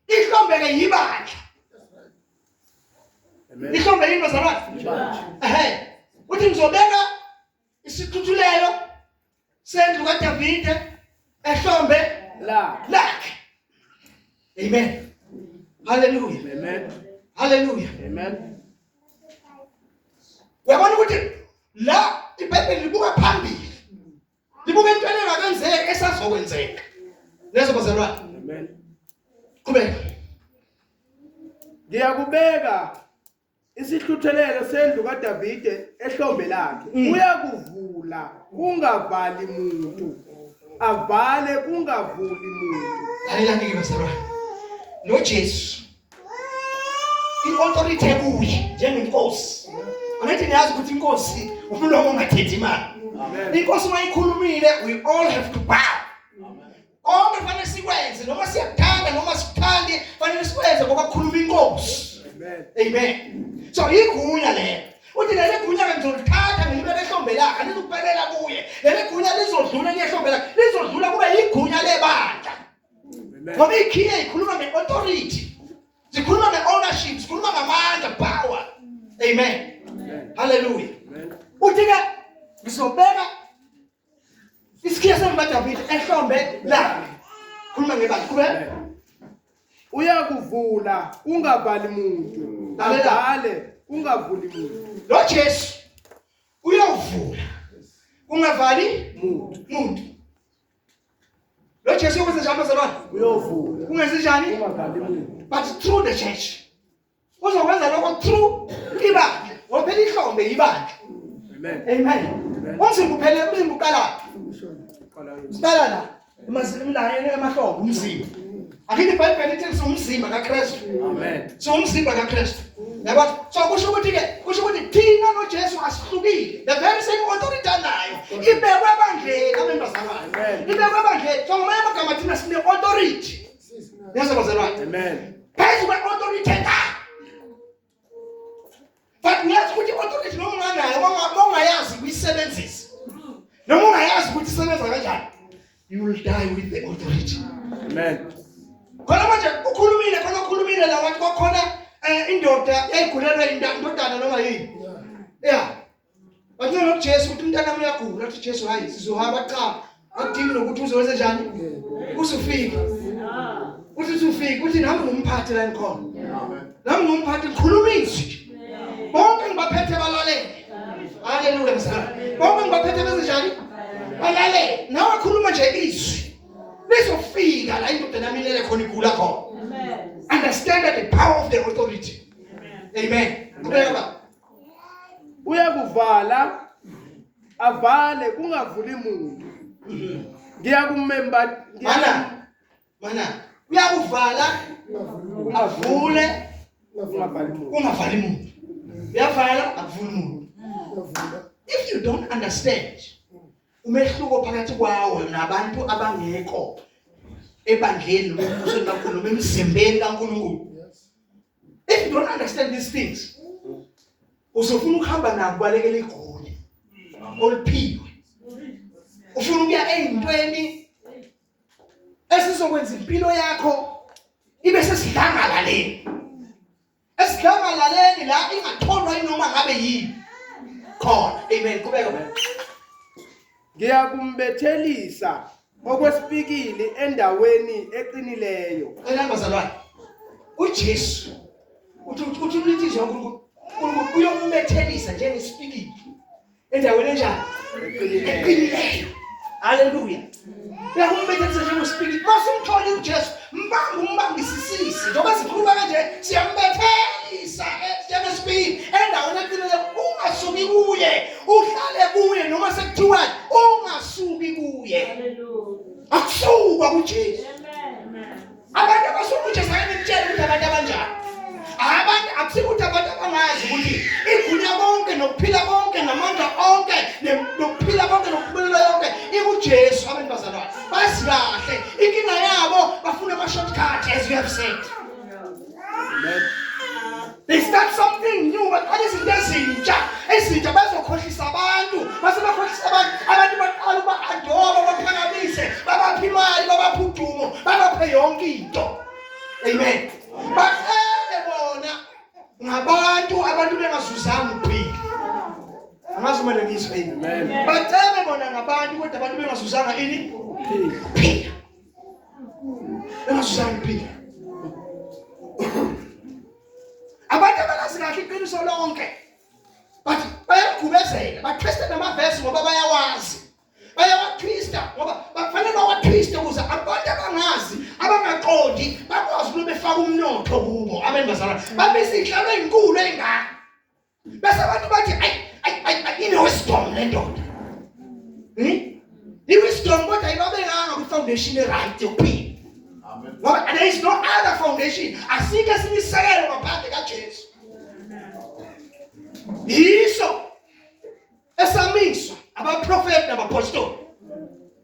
Ihlombe ke yibandla. Ihlombe yini bazalwane? Uthi ngizobeka isithuthulelo sendlu kaDavide ehlombe lakhe. Amen. Hallelujah. Amen. Hallelujah. Amen. Uyabona ukuthi la iBhayibheli libuka phambili. Libuka into engakenzeki esazokwenzeka. Lezo bazalwane. Amen. Qhubeka. Ngiyakubeka isihluthelelo sendlu kaDavide ehlombe lakhe. Uyakuvula ungavali umuntu. Avale kungavuli umuntu. Hayilandike bazalwane. NoJesu i-authority kuye njengenkosi. Angithi niyazi ukuthi inkosi umlomo ongathethi imali. Inkosi mayikhulumile we all have to bow. Konke fanele sikwenze noma siyakuthanda noma sikuthandi fanele sikwenze ngoba kukhuluma inkosi. Amen. So igunya le. Uthi leli gunya ke ngizolithatha ngilibeke ehlombe lakhe lizokuphelela kuye. Leli gunya lizodlula ehlombe lakhe lizodlula kube igunya lebandla. Ngoba ikhiye ikhuluma nge-authority. Zikhuluma nge-ownership, zikhuluma ngamandla, power. Amen. Hallelujah. Uthi ke ngizobeka isikhiye sendlu kaDavide ehlombe lakhe. Khuluma ngebandla. Qhubeka. Uyakuvula ungavali umuntu. Avale ungavuli umuntu. Lo Jesu uyavula ungavali umuntu. Lo Jesu ukwenza njani bazalwane? Uyovula Kungenzi njani? ungavali umuntu. But through the church. Uzokwenza lokho through ibandla. Ngoba ihlombe ibandla. Amen. Amen. Umzimba uphele umzimba uqala. Uqala la. Emazimlayeni emahlombe umzimba. Akithi iBhayibheli lithi umzimba kaKristu. Amen. So umzimba kaKristu. Yabo so kusho ukuthi thina noJesu asihlukile. The very same authority anayo. Ibekwe ebandleni abembazalwane. Ibekwe ebandleni. So ngoba amagama thina sine authority. Yazi bazalwane. Amen. Phezu kwe-authority ka. But uyazi ukuthi authority noma unganayo ongayazi kuyisebenzisa. Noma ungayazi ukuthi isebenza kanjani. You will die with the authority. Amen. Khona manje ukhulumile la wathi kwakhona indoda yayigulelwa indodana noma yini. Yeah. Bathi noJesu uthi umntana wami uyagula, uthi Jesu hayi sizohamba cha. Akudingi nokuthi uzowenza njani? Usufike. Uthi nami ngumphathi la enkhona. Nami ngumphathi ngikhuluma izwi. Bonke ngibaphethe balalele. Hallelujah msana. Bonke ngibaphethe benze njani? Balalele. Nawe khuluma nje izwi. Lizofika la indoda nami lele khona igula khona. Understand the power of the authority. Amen. Qhubeka. Uyakuvala avale kungavuli umuntu. Ngiyakumemba Mana uyakuvala avule ungavali umuntu. ungavali umuntu. Uyavala avule umuntu. If you don't understand umehluko phakathi kwawo nabantu abangekho ebandleni lokubuso kaNkulunkulu emzimbeni kaNkulunkulu. If you don't understand these things, uzofuna ukuhamba nabo balekela igunya. Oliphiwe. Ufuna ukuya ezintweni esizokwenza impilo yakho ibe sesidlangalaleni. Esidlangalaleni la ingatholwa inoma ngabe yini. Khona. Amen. Qhubeka. Ngiyakumbethelisa okwesipikili endaweni eqinileyo. Elamba bazalwane. uJesu uthi umlithizo kaNkulunkulu uyombethelisa njengesipikili endaweni enjani? Eqinileyo. Hallelujah. Uyakumbethelisa njengesipikili. Masumthole uJesu umbambisisisi. Njengoba sikhuluma kanje siyambethelisa njengesipikili endaweni eqinileyo. Ungasuki kuye, uhlale kuye noma sekuthiwa ungasuki kuye. Hallelujah. Akusukwa kuJesu. Abantu abasuka kuJesu ayemtshela ukuthi abantu abanjani. Abantu akusukuthi abantu abangazi ukuthi igunya konke nokuphila konke namandla onke nokuphila konke nokubulela yonke ikuJesu. Abantu bazalwane bazi kahle inkinga yabo bafuna ama shortcut as you have said. Amen. They start something new, but izinto ezintsha bazokhohlisa abantu. Base bakhohlisa abantu baqala ba-adoba baphakamise babaphi imali babapha udumo babaphe yonke into. Amen. Bahlele bona ngabantu bengazuzanga ukuphila. Angazi uma ngizwe amen. Bacebe bona ngabantu kodwa abantu bengazuzanga ini? Ukuphila. Bengazuzanga ukuphila. Abantu abalazi kahle iqiniso lonke. But bayagubezela, batwista namavesi ngoba bayawazi. Bayawatwista ngoba bafanele bawatwiste ukuze abantu abangazi, abangaqondi bakwazi ukuthi befake umnotho kubo. Amen bazalwane. Babisa inhlalo ezinkulu engaka. Bese abantu bathi ay wisdom le ndoda. Wisdom kodwa ayibabenganga ku foundation right yokuphila. Amen. Ngoba there is no other foundation. Asike sinisekelo ngaphandle kaJesu. Yiso esamiswa abaprofeti nabapostoli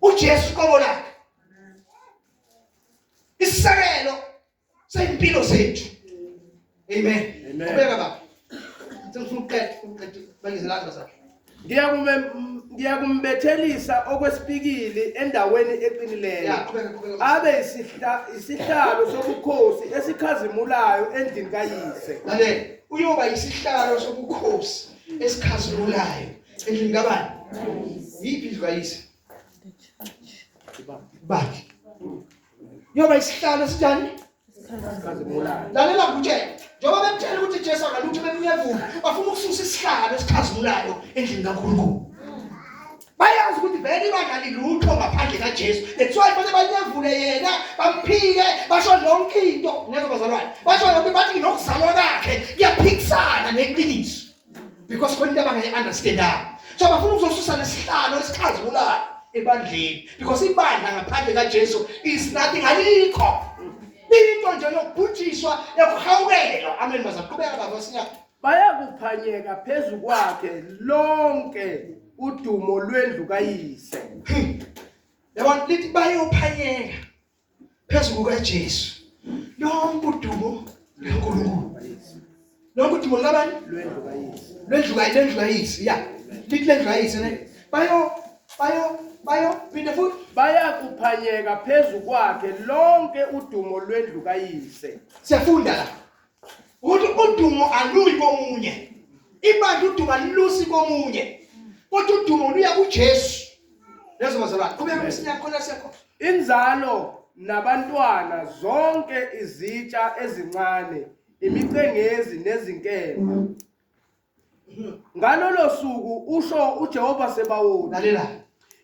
uJesu qobo lakhe isisekelo sempilo zethu. Amen. Ubeka baba sengifuna ukuqeda bangizelanga sakhe ngiyakumbethelisa okwesipikili endaweni eqinileyo abe isihlalo sobukhosi esikhazimulayo endlini kayise. Lalela uyoba isihlalo sobukhosi esikhazimulayo endlini kabani? Yiphi indlu kayise? Bakhe. Yoba isihlalo sinjani? Esikhazimulayo. Lalela ngikutshela njengoba bemtshela ukuthi Jesu akalutho bemnyevula bafuna ukususa isihlalo esikhazimulayo endlini kaNkulunkulu. Bayazi ukuthi vele ibandla lilutho ngaphandle kaJesu. That's why fanele banyevule yena bamphike basho yonke into. Neza bazalwane basho yonke bathi nokuzalwa kwakhe kuyaphikisana neqiniso because khona into abangayi-understandanga. So bafuna ukuzosusa lesihlalo esikhazimulayo ebandleni because ibandla ngaphandle kaJesu is nothing, alikho. Into nje yokubhujiswa yokuhawukelwa. Amen bazalwane. Qhubeka baba sinya. Bayakuphanyeka phezu kwakhe lonke udumo lwendlu kayise. Yabona lithi bayophanyeka phezu kukaJesu. Lonke udumo lweNkulunkulu. Lonke udumo labani? Lwendlu kayise. Yeah. Lithi lendlu kayise ne. Bayo phinda futhi. Bayakuphanyeka phezu kwakhe lonke udumo lwendlu kayise. Siyafunda la. Ukuthi udumo aluyi komunye. Ibandla udumo alilusi komunye. Kodwa udumo luya kuJesu. Lezo bazalwane. Qhubeka msinya khona siyakho. Inzalo nabantwana zonke izitsha ezincane, imicengezi nezinkemba. Ngalolo suku usho uJehova Sebawothi. Lalela.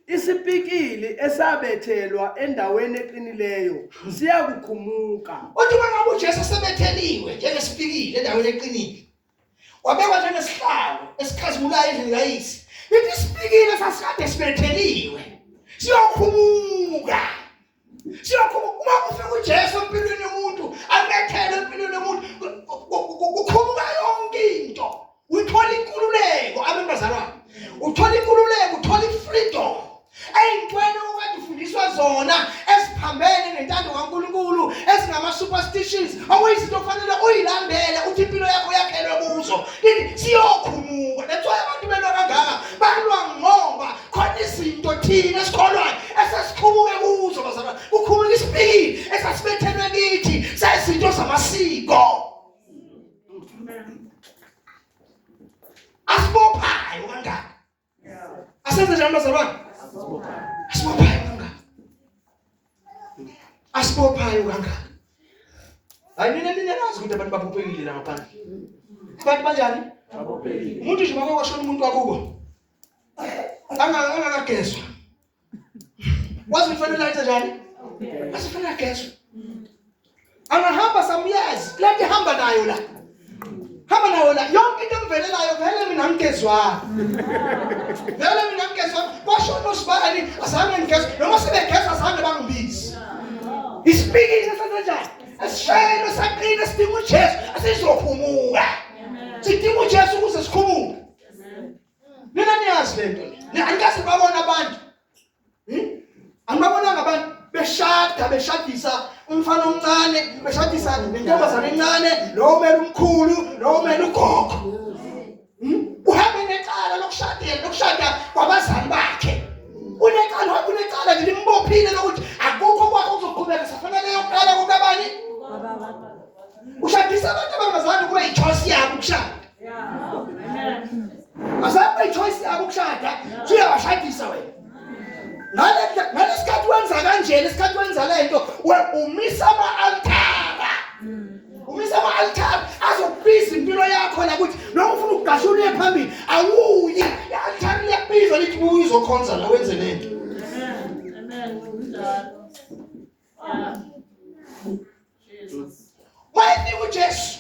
Isipikili esabethelwa endaweni eqinileyo siyakukhumuka. Uthi mangabe uJesu sebetheliwe njengesipikili endaweni eqinile. Wabekwa njengesihlalo esikhazimulayo endlini kayise. Lithi isipikili sasikade sibetheliwe. Siyokhumuka. Uma kufika uJesu empilweni yomuntu, abethele empilweni yomuntu, kukhumuka yonke into. Uthola inkululeko abembazalwane. Uthola inkululeko, uthola freedom. Eyintweni okade ufundiswa zona esiphambene nentando kaNkulunkulu ezingama superstitions okuyizinto okufanele uyilambele uthi impilo yakho yakhelwe kuzo. Lithi siyokhumuka. That's why abantu belwa kangaka balwa ngoba khona izinto thina esikholwayo esesikhumuke kuzo bazalwane. Kukhumuka isipikili esasibethelwe kithi sezinto zamasiko. Asibophayo kangaka. Asenze njani bazalwane? Asibophayo kangaka. Asibophayo kangaka. Hayi nina nazi ukuthi abantu baphupekile la ngaphandle. Abantu banjani? Baphupekile. Umuntu nje maka kwashona umuntu wakubo. Angagezwa. Wazi ufanele ayithe njani? Asifanele agezwe. Angahamba samyazi, lati hamba nayo la. Hamba nayo la. Yonke into emvelelayo vele mina ngigezwa. Vele mina ngigezwa. Kwashona uSibani azange ngigezwe. Noma sebegezwa azange bangibizi. Isipikile senzenjani? Asishayelo saqina sidinga uJesu asizokhumuka. Sidinga uJesu ukuze sikhumuke. Mina niyazi lento. Angikaze babona abantu. Angibabonanga abantu beshadisa umfana omncane, beshadisa nentombazane encane, lo mele umkhulu, lo mele ugogo. Uhambe necala lokushada kwabazali bakhe. Unecala limbophile lokuthi uqhubeka safanele yokuqala kokabani ushadisa abantu abangazange kube i-choice yabo ukushada asabe i-choice yabo ukushada uyabashadisa wena ngalesikhathi wenza kanjena isikhathi wenza lento umisa ama-altara azokubiza impilo yakho la ukuthi noma ufuna ukugashula uye phambili awuyi i-altari liyakubiza lithi buye uzokhonza la wenze lento. Wayefika uJesu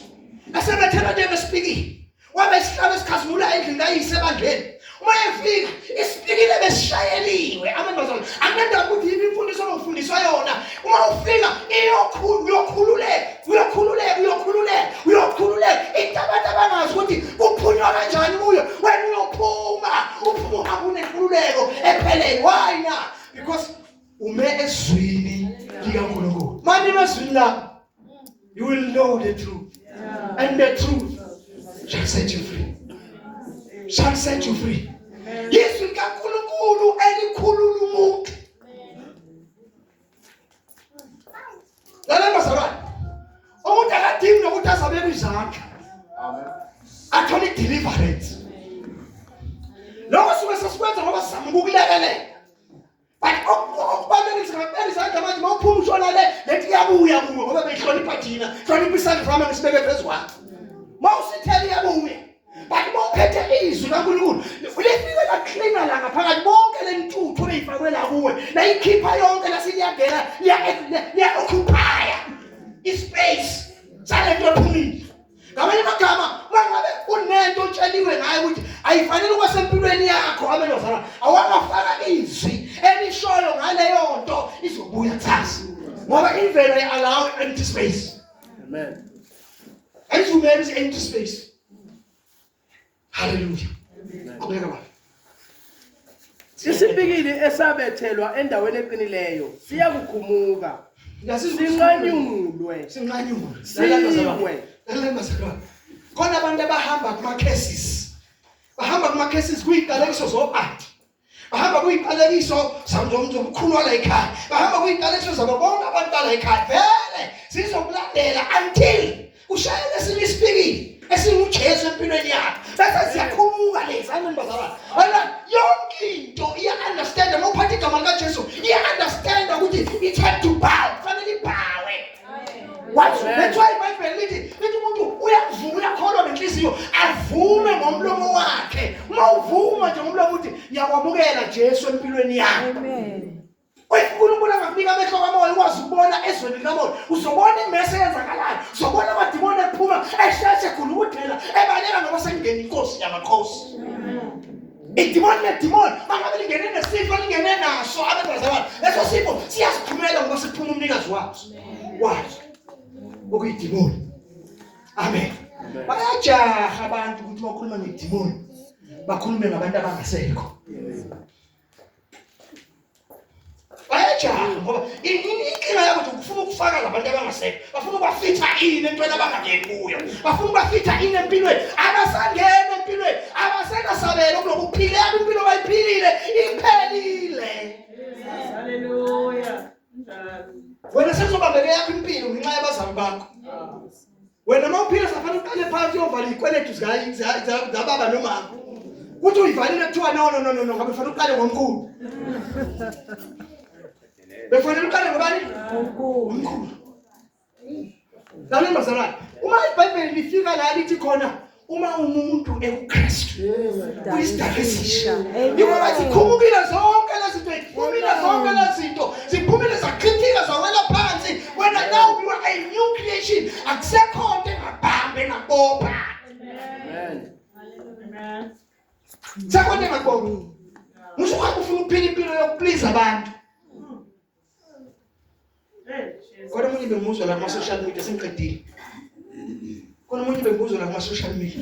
asebethela nje besipikile wabe isihlalo esikhazimula endlini kayise ebandleni uma efika isipikile besishayeliwe amantombazane angendaba ukuthi yini imfundiso ongifundiswa yona uma ufika uyokhululeka intabantu abangazi ukuthi kuphunywa kanjani kuyo wena uphuma unenkululeko ephelele. Why na? Because ume ezwini likaNkulunkulu. Manje emazwini la you will know the truth and the truth shall set you free. Shall set you free. Yesu likaNkulunkulu elikhulula umuntu. Lalela bazalwane. Umuntu akadingi nokuthi azabeke izandla. Athole deliverance. Lokho suke sesikwenza ngoba sizama ukukulekelela. But okubalulekile ngempela izandla manje mawuphuma ushona lethi yabuya kuwe ngoba beyihlonipha thina. Hlonipha isandla sami ngisibeke phezulu kwakho. Mawusithela yabuya. But mawuphethe izwi kaNkulunkulu ulifike laklina la ngaphakathi bonke lentuthu leyifakwe la kuwe la ikhipha yonke lasiliyangena liya occupy ispace salento ephumile. Ngamanye amagama mangabe unento otsheliwe ngayo ukuthi ayifanele kwasempilweni yakho abelozana awangafaka izwi elishoyo ngaleyo nto izobuya thasi ngoba imvelo allow empty space. Amen. Ayivumeli is empty space. Hallelujah. Qhubeka baba. Isipikili esabethelwa endaweni eqinileyo siyakukhumuka. Sinqanyulwe. Khona abantu abahamba kuma cases. Bahamba kuma cases kuyiqalekiso zobati. Bahamba kuyiqalekiso zomkhulu la ekhaya. Bahamba kuyiqalekiso zabo bonke abantu la ekhaya. Vele sizokulandela until ushayele esinye isipikili esinguJesu empilweni yakho. Bese siyakhumuka lezi amantombazana. Wena yonke into iya-understand uma uphatha igama likaJesu iya-understand ukuthi it had to bow. Fanele ibhawe. That's why iBhayibheli lithi umuntu uyakholwa ngenhliziyo avume ngomlomo wakhe. Uma uvuma nje ngomlomo uthi ngiyakwamukela Jesu empilweni yakho. Amen. uNkulunkulu angakunika amehlo kamoya ukwazi ukubona ezweni likamoya uzobona imese yenzakalayo uzobona amadimoni ephuma esheshe khulukudela ebaleka ngoba sengena inkosi yamakhosi. Idimoni nedimoni mangabe lingene nesifo lingene naso abantwana leso sifo siyasiphumela ngoba siphuma umnikazi waso wathi okuyidimoni. Amen. Bayajaha abantu ukuthi bakhuluma ngedimoni bakhulume ngabantu abangasekho. Bayajaha ngoba inkinga yabo ukuthi ufuna ukufaka labantu abangasekho bafuna ukubafitha ini entweni abangangeni kuyo bafuna ukubafitha ini empilweni abasangena empilweni abasenasabela ukuphila impilo bayiphilile iphelile. Haleluya. Wena sezobambeke yakho impilo ngenxa yabazali bakho. Wena mawuphila safanele uqale phansi uyovala ikweletu zababa nomama kuthi uyivalile kuthiwa no ngabe fanele uqale ngomkhulu. Befanele uqale ngobani? Ngomkhulu. Lalela bazalwane, uma iBhayibheli lifika la lithi khona uma umuntu ekuKristu uyisidalwa esisha. Yiko bathi khumukile zonke lezi zinto ziphumile zakritika zawela phansi. Wena now you are a new creation. Akusekho into engabambe ngabopha. Amen. Amen. Sekonke ngabopha. Musuka ufuna ukuphila impilo yokuplease abantu. Kodwa umuntu bengizwa la kuma social media sengiqedile. Kodwa umuntu bengizwa la kuma social media